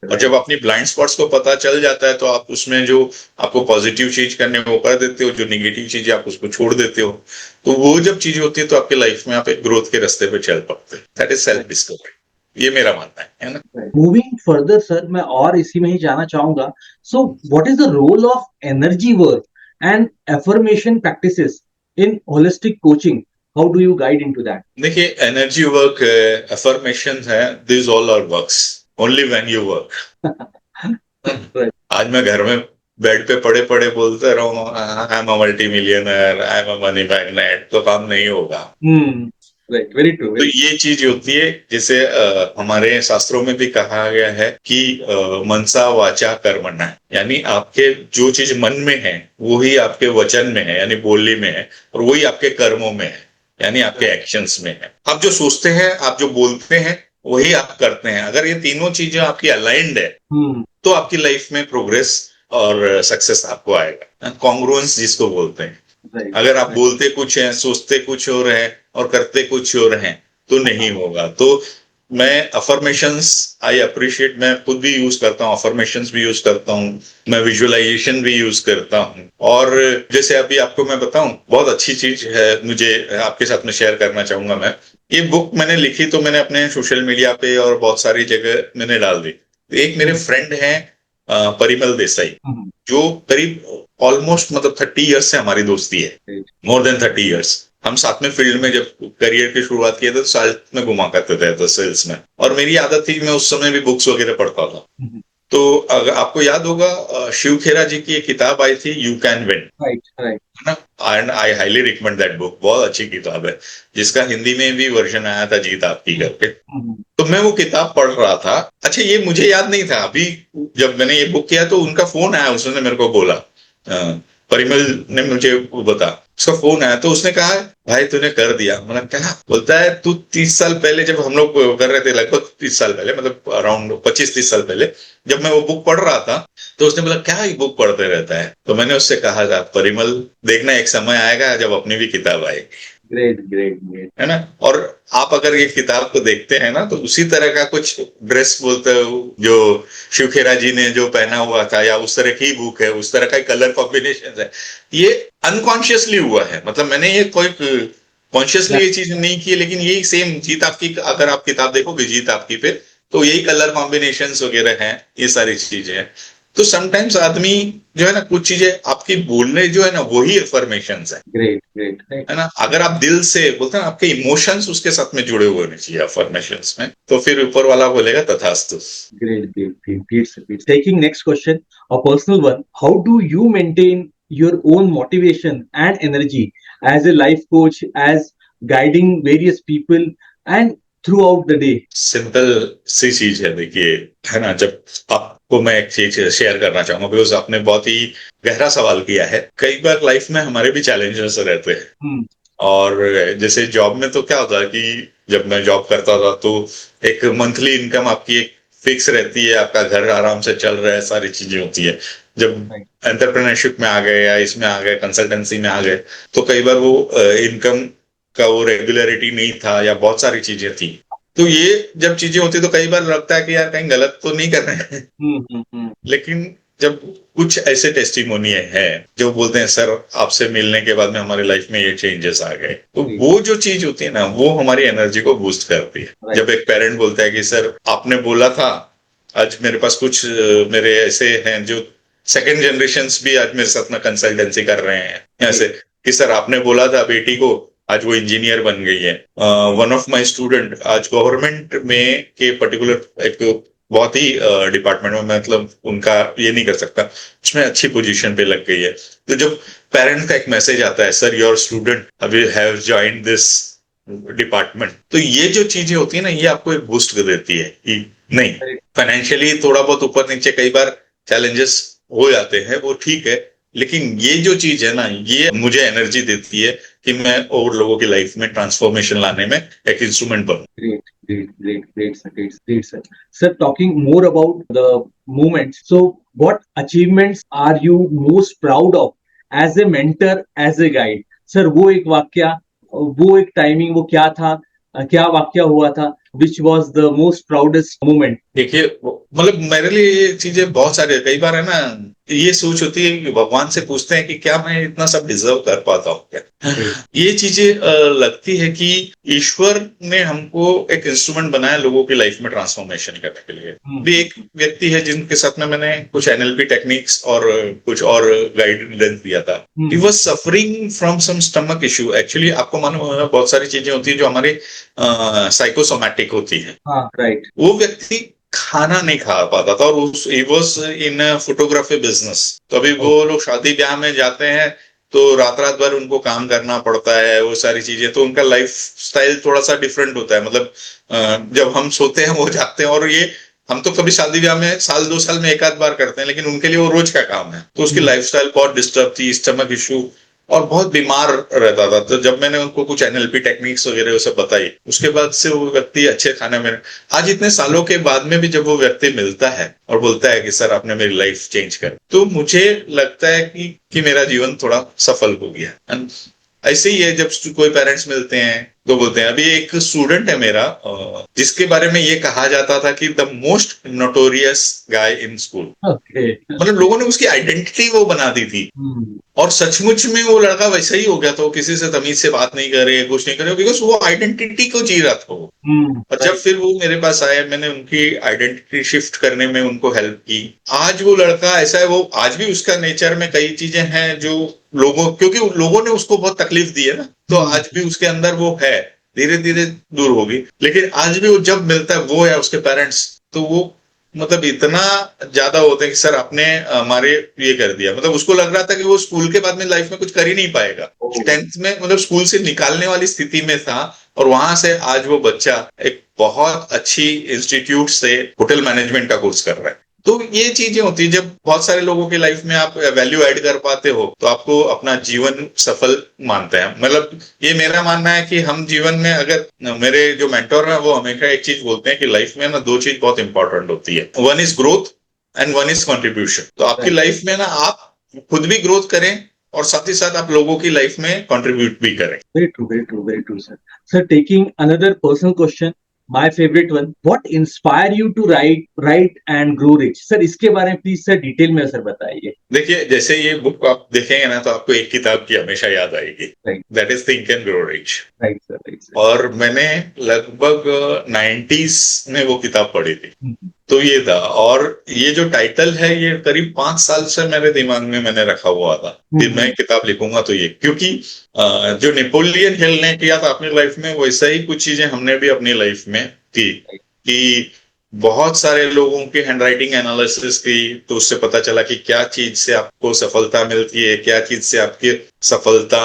और जब अपनी ब्लाइंड स्पॉट्स को पता चल जाता है, तो आप उसमें जो आपको पॉजिटिव चीज करने को कर देते हो, जो निगेटिव चीज आप उसको छोड़ देते हो। तो वो जब चीज होती है, तो आपके लाइफ में आप एक ग्रोथ के रास्ते पे चल पाते हैं। दैट इज सेल्फ डिस्कवरी, ये मेरा मानना है ना। मूविंग फर्दर सर, मैं और इसी में ही जाना चाहूंगा। So what is the role of energy work and affirmation practices in holistic coaching? How do you guide into that? देखिए, एनर्जी वर्क, एफर्मेशन है, this all are works only when you work. आज मैं घर में bed पे पड़े पड़े बोलते रहूं I am a multi millionaire, I am a money magnet, तो काम नहीं होगा। Very true. तो ये चीज होती है, जैसे हमारे शास्त्रों में भी कहा गया है कि मनसा वाचा कर्मणा, यानी आपके जो चीज मन में है वही आपके वचन में है, यानी बोली में है, और वही आपके कर्मों में है, यानी आपके एक्शंस में है। आप जो सोचते हैं, आप जो बोलते हैं, वही आप करते हैं। अगर ये तीनों चीजें आपकी अलाइंड है, तो आपकी लाइफ में प्रोग्रेस और सक्सेस आपको आएगा। कॉन्ग्रुएंस जिसको बोलते हैं। अगर आप बोलते कुछ हैं, सोचते कुछ और हैं, और करते कुछ और हैं, तो नहीं होगा। तो मैं अफर्मेशंस आई अप्रिशिएट, मैं खुद भी यूज करता हूँ, अफर्मेशंस भी यूज करता हूँ, मैं विजुअलाइजेशन भी यूज करता हूँ। और जैसे अभी आपको मैं बताऊं, बहुत अच्छी चीज है, मुझे आपके साथ में शेयर करना चाहूंगा। मैं ये बुक मैंने लिखी, तो मैंने अपने सोशल मीडिया पे और बहुत सारी जगह मैंने डाल दी। तो एक मेरे फ्रेंड हैं परिमल देसाई, जो करीब ऑलमोस्ट मतलब 30 ईयर्स से हमारी दोस्ती है, मोर देन 30 ईयर्स। हम साथ में फील्ड में जब करियर की शुरुआत किए थे, तो साथ में घुमा करते थे तो सेल्स में, और मेरी आदत थी, मैं उस समय भी बुक्स वगैरह पढ़ता था। तो अगर आपको याद होगा, शिव खेरा जी की एक किताब आई थी, यू कैन विन, है ना। And I highly recommend that book, बहुत अच्छी किताब है, जिसका हिंदी में भी वर्जन आया था, जीत आपकी करके। तो मैं वो किताब पढ़ रहा था। अच्छा, ये मुझे याद नहीं था, अभी जब मैंने ये बुक किया तो उनका फोन आया, उसने मेरे को बोला, परिमल ने मुझे बता, उसका फोन आया, तो उसने कहा भाई तूने कर दिया। मैंने कहा, बोलता है तू 30 साल पहले, जब हम लोग कर रहे थे, लगभग 30 साल पहले, मतलब अराउंड 25-30 साल पहले, जब मैं वो बुक पढ़ रहा था, तो उसने बोला क्या ये बुक पढ़ते रहता है। तो मैंने उससे कहा था, परिमल देखना, एक समय आएगा जब अपनी भी किताब आएगी। ग्रेट ग्रेट ग्रेट, है ना। और आप अगर ये किताब को देखते हैं ना, तो उसी तरह का कुछ ड्रेस बोलते हो जो शिव खेरा जी ने जो पहना हुआ था, या उस तरह की बुक है, उस तरह का कलर कॉम्बिनेशन है। ये अनकॉन्शियसली हुआ है, मतलब मैंने ये कोई कॉन्शियसली ये चीज नहीं की है, लेकिन यही सेम जीत आपकी, अगर आप किताब देखोगे जीत आपकी पे, तो यही कलर कॉम्बिनेशन वगैरह हैं, ये सारी चीजें हैं। तो समटाइम्स आदमी जो है ना, कुछ चीजें आपकी बोलने जो है ना, वही अफर्मेशंस है। ग्रेट ग्रेट, है ना। अगर आप दिल से बोलते हैं, आपके इमोशंस उसके साथ में जुड़े हुए होने चाहिए अफर्मेशंस में, तो फिर ऊपर वाला बोलेगा तथास्तु। Great, great, great, great, great. Taking next question, a personal one. How do you maintain your own motivation and energy as a life coach, as guiding various people and throughout the day? Simple सी चीज है, देखिए, है ना। जब आपको मैं एक चीज शेयर करना चाहूंगा, बिकॉज आपने बहुत ही गहरा सवाल किया है। कई बार लाइफ में हमारे भी चैलेंजेस रहते हैं, और जैसे जॉब में तो क्या होता है कि जब मैं जॉब करता था, तो एक मंथली इनकम आपकी एक फिक्स रहती है, आपका घर आराम से चल रहा है, सारी चीजें होती है। जब एंटरप्रेन्योरशिप में आ गए, या इसमें आ गए, कंसल्टेंसी में आ गए, तो कई बार वो इनकम का वो रेगुलरिटी नहीं था, या बहुत सारी चीजें थी। तो ये जब चीजें होती तो कई बार लगता है कि यार कहीं गलत तो नहीं कर रहे हैं। लेकिन जब कुछ ऐसे टेस्टिमोनी है जो बोलते हैं सर आपसे मिलने के बाद में हमारी लाइफ में ये चेंजेस आ गए, तो वो जो चीज होती है ना, वो हमारी एनर्जी को बूस्ट करती है। जब एक पेरेंट बोलता है कि सर आपने बोला था, आज मेरे पास कुछ मेरे ऐसे हैं जो सेकेंड जनरेशन भी आज मेरे साथ में कंसल्टेंसी कर रहे हैं, ऐसे कि सर आपने बोला था बेटी को, आज वो इंजीनियर बन गई है। वन ऑफ माय स्टूडेंट आज गवर्नमेंट में के पर्टिकुलर एक बहुत ही डिपार्टमेंट में मतलब उनका ये नहीं कर सकता, उसमें अच्छी पोजीशन पे लग गई है। तो जब पेरेंट्स का एक मैसेज आता है, सर योर स्टूडेंट अभी हैव जॉइंड दिस डिपार्टमेंट, तो ये जो चीजें होती है ना, ये आपको एक बूस्ट कर देती है कि नहीं, फाइनेंशियली थोड़ा बहुत ऊपर नीचे कई बार चैलेंजेस हो जाते हैं, वो ठीक है, लेकिन ये जो चीज है ना, ये मुझे एनर्जी देती है कि मैं और लोगों की लाइफ में ट्रांसफॉर्मेशन लाने में एक instrument बनूं। Great, sir. Great, sir. Sir, talking more about the movements. So, what achievements are you most proud of as a mentor, as a guide? Sir, वो एक वाक्या, वो एक टाइमिंग, वो क्या था, क्या वाक्या हुआ था, which was the most proudest moment? देखिए, मतलब मेरे लिए ये चीजें बहुत सारी है। कई बार है ना, ये सोच होती है कि भगवान से पूछते हैं कि क्या मैं इतना सब डिजर्व कर पाता हूँ क्या। ये चीजें लगती है कि ईश्वर ने हमको एक इंस्ट्रूमेंट बनाया लोगों की लाइफ में ट्रांसफॉर्मेशन करने के लिए। भी एक व्यक्ति है जिनके साथ में मैंने कुछ एनएलपी टेक्निक्स और कुछ और गाइडेंस दिया था। He was suffering from some stomach issue. Actually आपको मालूम होगा, बहुत सारी चीजें होती है जो हमारे साइकोसोमैटिक होती है। राइट। वो व्यक्ति खाना नहीं खा पाता था, और उस he was in photography business. तो अभी वो लोग शादी ब्याह में जाते हैं तो रात रात भर उनको काम करना पड़ता है, वो सारी चीजें, तो उनका लाइफ स्टाइल थोड़ा सा डिफरेंट होता है। मतलब जब हम सोते हैं वो जागते हैं, और ये हम तो कभी शादी ब्याह में साल 2 साल में एक आध बार करते हैं, लेकिन उनके लिए वो रोज का काम है। तो उसकी लाइफ स्टाइल बहुत डिस्टर्ब थी, स्टमक इशू, और बहुत बीमार रहता था। तो जब मैंने उनको कुछ एनएलपी टेक्निक्स वगैरह उसे बताई, उसके बाद से वो व्यक्ति अच्छे खाने में, आज इतने सालों के बाद में भी जब वो व्यक्ति मिलता है और बोलता है कि सर आपने मेरी लाइफ चेंज कर, तो मुझे लगता है कि मेरा जीवन थोड़ा सफल हो गया। एंड ऐसे ही है, जब कोई पेरेंट्स मिलते हैं तो बोलते हैं। अभी एक स्टूडेंट है मेरा, जिसके बारे में ये कहा जाता था कि the most notorious guy in school. मतलब लोगों ने उसकी आइडेंटिटी वो बना दी थी, और सचमुच में वो लड़का वैसा ही हो गया था। वो किसी से तमीज से बात नहीं करे, कुछ नहीं करे, बिकॉज वो आइडेंटिटी को जी रहा था वो। और जब फिर वो मेरे पास आया, मैंने उनकी आइडेंटिटी शिफ्ट करने में उनको हेल्प की। आज वो लड़का ऐसा है, वो आज भी उसका नेचर में कई चीजें हैं जो क्योंकि लोगों ने उसको बहुत तकलीफ दी है ना, तो आज भी उसके अंदर वो है, धीरे धीरे दूर होगी, लेकिन आज भी वो जब मिलता है, वो या उसके पेरेंट्स, तो वो मतलब इतना ज्यादा होते हैं कि सर आपने हमारे ये कर दिया। मतलब उसको लग रहा था कि वो स्कूल के बाद में लाइफ में कुछ कर ही नहीं पाएगा। 10th में मतलब स्कूल से निकालने वाली स्थिति में था, और वहां से आज वो बच्चा एक बहुत अच्छी इंस्टीट्यूट से होटल मैनेजमेंट का कोर्स कर रहा है। तो ये चीजें होती है, जब बहुत सारे लोगों की लाइफ में आप वैल्यू ऐड कर पाते हो, तो आपको अपना जीवन सफल मानते हैं। मतलब ये मेरा मानना है कि हम जीवन में, अगर मेरे जो मेंटोर हैं वो हमेशा एक चीज बोलते हैं कि लाइफ में ना 2 चीज बहुत इंपॉर्टेंट होती है, one is growth and one is contribution. तो आपकी लाइफ में ना आप खुद भी ग्रोथ करें, और साथ ही साथ आप लोगों की लाइफ में कंट्रीब्यूट भी करें। Very true, sir. Sir, taking another personal question, my favorite one. What inspire you to write and grow rich? Sir, इसके बारे में प्लीज सर डिटेल में सर बताइए। देखिए, जैसे ये बुक आप देखेंगे ना, तो आपको एक किताब की हमेशा याद आएगी, that is think and grow rich. Right sir. और मैंने लगभग 90s में वो किताब पढ़ी थी, तो ये था। और ये जो टाइटल है, ये करीब 5 साल से मेरे दिमाग में मैंने रखा हुआ था कि मैं किताब लिखूंगा तो ये, क्योंकि जो नेपोलियन हिल ने किया था अपनी लाइफ में, वैसा ही कुछ चीजें हमने भी अपनी लाइफ में की। कि बहुत सारे लोगों की हैंडराइटिंग एनालिसिस की, तो उससे पता चला कि क्या चीज से आपको सफलता मिलती है, क्या चीज से आपकी सफलता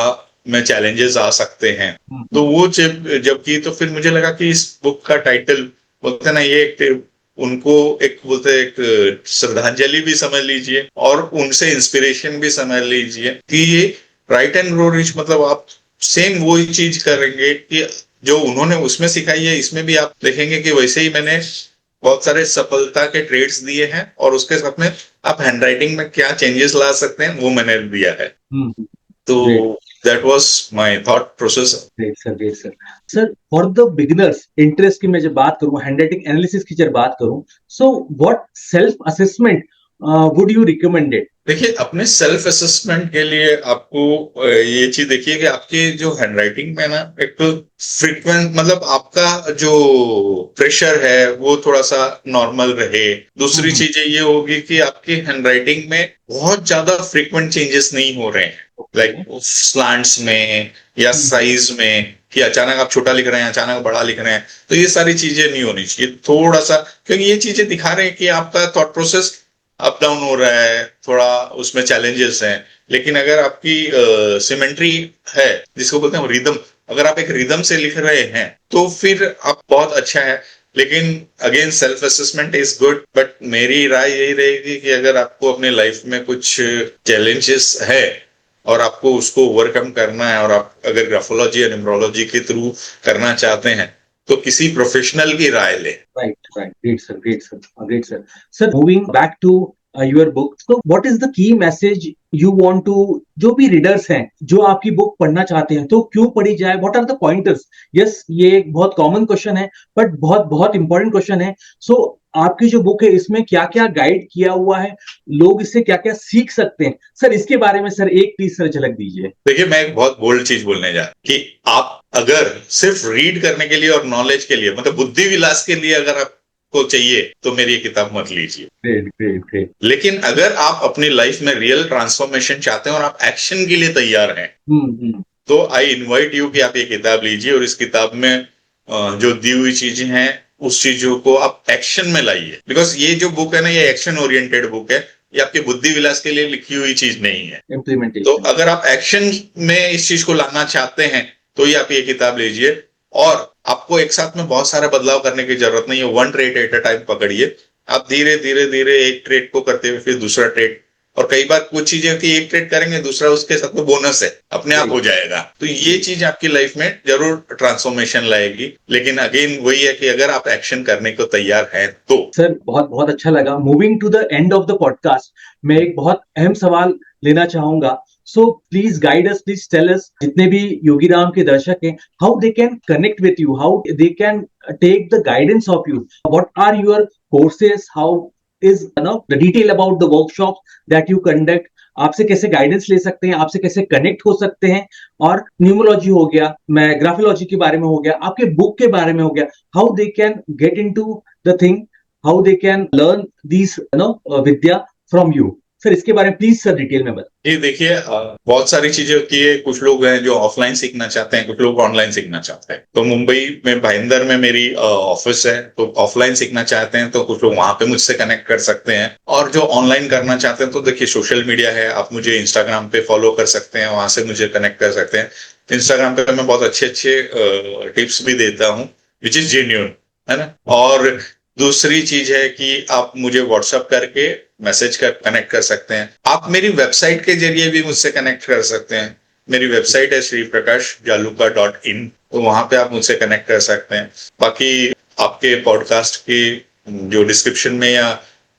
में चैलेंजेस आ सकते हैं। तो वो जब की, तो फिर मुझे लगा कि इस बुक का टाइटल, बोलते ना, ये उनको एक बोलते एक श्रद्धांजलि भी समझ लीजिए, और उनसे इंस्पिरेशन भी समझ लीजिए कि ये राइट एंड ग्रो रिच, मतलब आप सेम वही चीज करेंगे कि जो उन्होंने उसमें सिखाई है, इसमें भी आप देखेंगे कि वैसे ही मैंने बहुत सारे सफलता के ट्रेड्स दिए हैं, और उसके साथ में आप हैंडराइटिंग में क्या चेंजेस ला सकते हैं वो मैंने दिया है। तो that was my thought process. Great sir. Sir, for the beginners, interest की मैं जब बात करूँ, handwriting analysis की जब बात करूँ, so what self assessment would you recommend it? देखिए, अपने सेल्फ असेसमेंट के लिए आपको ये चीज देखिए कि आपके जो हैंडराइटिंग में ना एक फ्रीक्वेंट, मतलब आपका जो प्रेशर है वो थोड़ा सा नॉर्मल रहे। दूसरी चीजें ये होगी कि आपकी हैंडराइटिंग में बहुत ज्यादा फ्रीक्वेंट चेंजेस नहीं हो रहे हैं, लाइक स्लैंट्स में या साइज में कि अचानक आप छोटा लिख रहे हैं, अचानक बड़ा लिख रहे हैं, तो ये सारी चीजें नहीं होनी चाहिए। थोड़ा सा, क्योंकि ये चीजें दिखा रहे हैं कि आपका थॉट प्रोसेस अप डाउन हो रहा है, थोड़ा उसमें चैलेंजेस हैं। लेकिन अगर आपकी सिमेट्री है, जिसको बोलते हैं रिदम, अगर आप एक रिदम से लिख रहे हैं तो फिर आप बहुत अच्छा है। लेकिन again self assessment is good, but मेरी राय यही रहेगी कि अगर आपको अपने लाइफ में कुछ चैलेंजेस है और आपको उसको ओवरकम करना है, और आप अगर ग्राफोलॉजी या न्यूमरोलॉजी के थ्रू करना चाहते हैं, तो किसी प्रोफेशनल की राय ले। Right. Great, sir. Great, sir. Sir, moving back to your book. So, what is the key message you want to, जो भी रीडर्स हैं, जो आपकी बुक पढ़ना चाहते हैं, तो क्यों पढ़ी जाए? What are the pointers? Yes, ये एक बहुत कॉमन क्वेश्चन है, बट बहुत बहुत इंपॉर्टेंट क्वेश्चन है. So, आपकी जो बुक है, इसमें क्या क्या गाइड किया हुआ है, लोग इससे क्या क्या सीख सकते हैं? सर, इसके बारे में सर एक प्लीज सर झलक दीजिए. देखिए, मैं एक बहुत बोल्ड चीज बोलने जा रहा हूं कि आप अगर सिर्फ रीड करने के लिए और नॉलेज के लिए, मतलब बुद्धि विलास के लिए अगर आपको चाहिए, तो मेरी ये किताब मत लीजिए। ग्रेट. लेकिन अगर आप अपनी लाइफ में रियल ट्रांसफॉर्मेशन चाहते हैं और आप एक्शन के लिए तैयार हैं, तो आई इनवाइट यू कि आप ये किताब लीजिए, और इस किताब में जो दी हुई चीजें हैं, उस चीजों को आप एक्शन में लाइए। बिकॉज ये जो बुक है ना, ये एक्शन ओरिएंटेड बुक है, ये आपके बुद्धि विलास के लिए लिखी हुई चीज नहीं है। इम्प्लीमेंटेशन. तो अगर आप एक्शन में इस चीज को लाना चाहते हैं, तो ये आप ये किताब लीजिए। और आपको एक साथ में बहुत सारा बदलाव करने की जरूरत नहीं है। 1 ट्रेड एट अ टाइम पकड़िए। आप धीरे धीरे एक ट्रेड को करते हुए फिर दूसरा ट्रेड, और कई बार कुछ चीजें होती है, एक ट्रेड करेंगे, दूसरा उसके साथ में बोनस है, अपने आप हो जाएगा। तो ये चीज आपकी लाइफ में जरूर ट्रांसफॉर्मेशन लाएगी। लेकिन अगेन वही है कि अगर आप एक्शन करने को तैयार हैं तो। सर, बहुत बहुत अच्छा लगा. Moving to the end of the podcast, मैं एक बहुत अहम सवाल लेना चाहूंगा. So please guide us, please tell us, जितने भी योगीराम के दर्शक हैं, how they can connect with you, how they can take the guidance of you, what are your courses, how is the detail about the workshop that you conduct, आपसे कैसे guidance ले सकते हैं, आपसे कैसे कनेक्ट हो सकते हैं, और न्यूमरोलॉजी हो गया, मैं ग्राफोलॉजी के बारे में हो गया, आपके बुक के बारे में हो गया, how they can get into the thing, how they can learn these vidya from you. Sir, इसके बारे में प्लीज सर डिटेल में बताइए. ये देखिए, बहुत सारी चीजें होती है। कुछ लोग हैं जो ऑफलाइन सीखना चाहते हैं, कुछ लोग ऑनलाइन सीखना चाहते हैं। तो मुंबई में भाईंदर में मेरी ऑफिस है, तो ऑफलाइन सीखना चाहते हैं तो कुछ लोग वहां पे मुझसे कनेक्ट कर सकते हैं। और जो ऑनलाइन करना चाहते हैं, तो देखिए सोशल मीडिया है, आप मुझे इंस्टाग्राम पे फॉलो कर सकते हैं, वहां से मुझे कनेक्ट कर सकते हैं। इंस्टाग्राम पे मैं बहुत अच्छे टिप्स भी देता हूँ, विच इज जेन्यून, है ना। और दूसरी चीज है कि आप मुझे व्हाट्सएप करके मैसेज कर कनेक्ट कर सकते हैं। आप मेरी वेबसाइट के जरिए भी मुझसे कनेक्ट कर सकते हैं। मेरी वेबसाइट है shriprakash.jaluka.in, तो वहां पे आप मुझसे कनेक्ट कर सकते हैं। बाकी आपके पॉडकास्ट की जो डिस्क्रिप्शन में या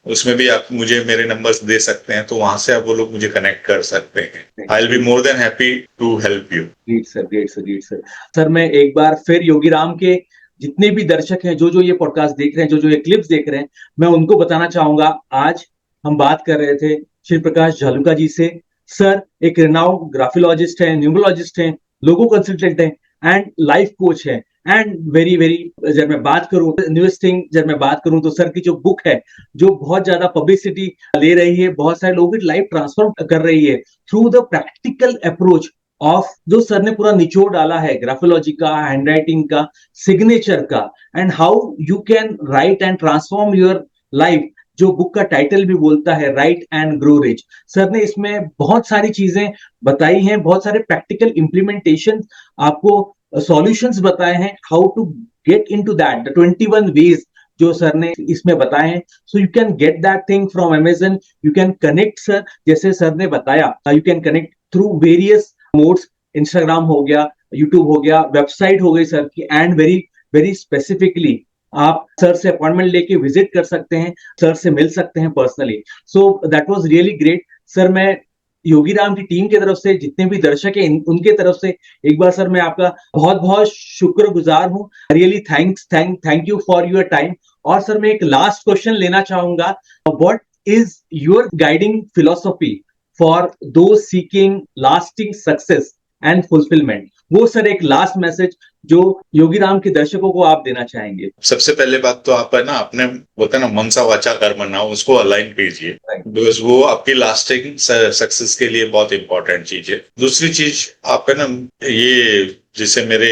उसमें भी आप मुझे मेरे नंबर्स दे सकते हैं, तो वहां से आप वो लोग मुझे कनेक्ट कर सकते हैं। I will be more than happy to help you. Great sir. Sir, मैं एक बार फिर योगीराम के जितने भी दर्शक हैं, जो ये पॉडकास्ट देख रहे हैं, जो ये क्लिप्स देख रहे हैं, मैं उनको बताना चाहूंगा, आज हम बात कर रहे थे श्री प्रकाश जालुका जी से. सर एक रिनाउंड ग्राफोलॉजिस्ट हैं, न्यूमरोलॉजिस्ट हैं, लोगो कंसल्टेंट हैं, एंड लाइफ कोच है, एंड वेरी वेरी, जब मैं बात करूं इन्वेस्टिंग, जब मैं बात करूं तो सर की जो बुक है, जो बहुत ज्यादा पब्लिसिटी ले रही है, बहुत सारे लोगों की लाइफ ट्रांसफॉर्म कर रही है through the practical approach of, जो सर ने पूरा निचोड़ डाला है ग्राफोलॉजी का, हैंडराइटिंग का, सिग्नेचर का, and how you can write and transform your life, जो बुक का टाइटल भी बोलता है, right and grow rich. Sir ने इसमें बहुत सारी चीजें बताई हैं, बहुत सारे प्रैक्टिकल इंप्लीमेंटेशन, आपको सॉल्यूशंस बताए हैं, how to get into that, the 21 ways जो सर ने इसमें बताए हैं. So you can get that thing from Amazon, you can connect sir, जैसे सर ने बताया, you can connect through various modes, Instagram हो गया, यूट्यूब हो गया, वेबसाइट हो गई सर की, एंड वेरी वेरी स्पेसिफिकली आप सर से अपॉइंटमेंट लेके विजिट कर सकते हैं, सर से मिल सकते हैं personally. So that was really great. Sir, मैं योगीराम की टीम की तरफ से, जितने भी दर्शक हैं, उनके तरफ से एक बार सर मैं आपका बहुत बहुत शुक्रगुजार हूं. Really thank you for your time. और सर मैं एक लास्ट क्वेश्चन लेना चाहूंगा, what is your guiding philosophy for those seeking lasting success and fulfilment? वो सर एक लास्ट मैसेज जो योगीराम के दर्शकों को आप देना चाहेंगे. सबसे पहले बात तो आप है ना, अपने बोलते हैं ना, मनसा वाचा कर्मणा, उसको अलाइन कीजिए, बिकॉज वो आपकी लास्टिंग सक्सेस के लिए बहुत इंपॉर्टेंट चीज है. दूसरी चीज, आप है ना, ये जिसे मेरे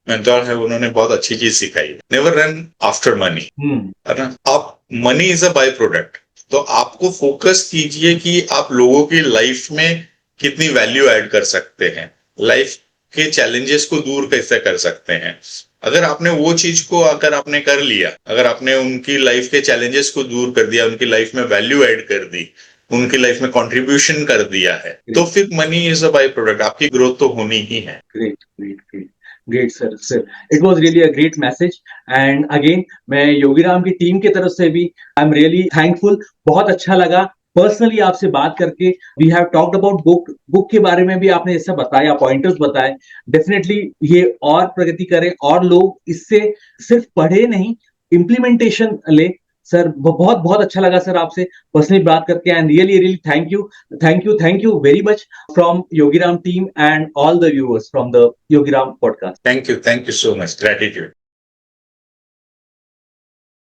मेंटोर है, उन्होंने बहुत अच्छी चीज सिखाई, नेवर रन आफ्टर मनी, है ना। आप money is a by product, तो आपको फोकस कीजिए कि आप लोगों की लाइफ में कितनी वैल्यू ऐड कर सकते हैं, लाइफ के चैलेंजेस को दूर कैसे कर सकते हैं। अगर आपने वो चीज को अगर आपने कर लिया, अगर आपने उनकी लाइफ के चैलेंजेस को दूर कर दिया, उनकी लाइफ में वैल्यू ऐड कर दी, उनकी लाइफ में कंट्रीब्यूशन कर दिया है, तो फिर money is a by product, आपकी ग्रोथ तो होनी ही है। Great sir, it was really a great message. And again मैं योगीराम की टीम की तरफ से भी आई एम रियली थैंकफुल। बहुत अच्छा लगा पर्सनली आपसे बात करके। We have talked about book के बारे में भी आपने जैसा बताया, पॉइंटर्स बताए। डेफिनेटली ये और प्रगति करें और लोग इससे सिर्फ पढ़े नहीं, इम्प्लीमेंटेशन ले। सर बहुत बहुत अच्छा लगा सर आपसे पर्सनली बात करके। And really thank you very much from Yogiram team and all the viewers from the Yogiram podcast. Thank you so much, gratitude.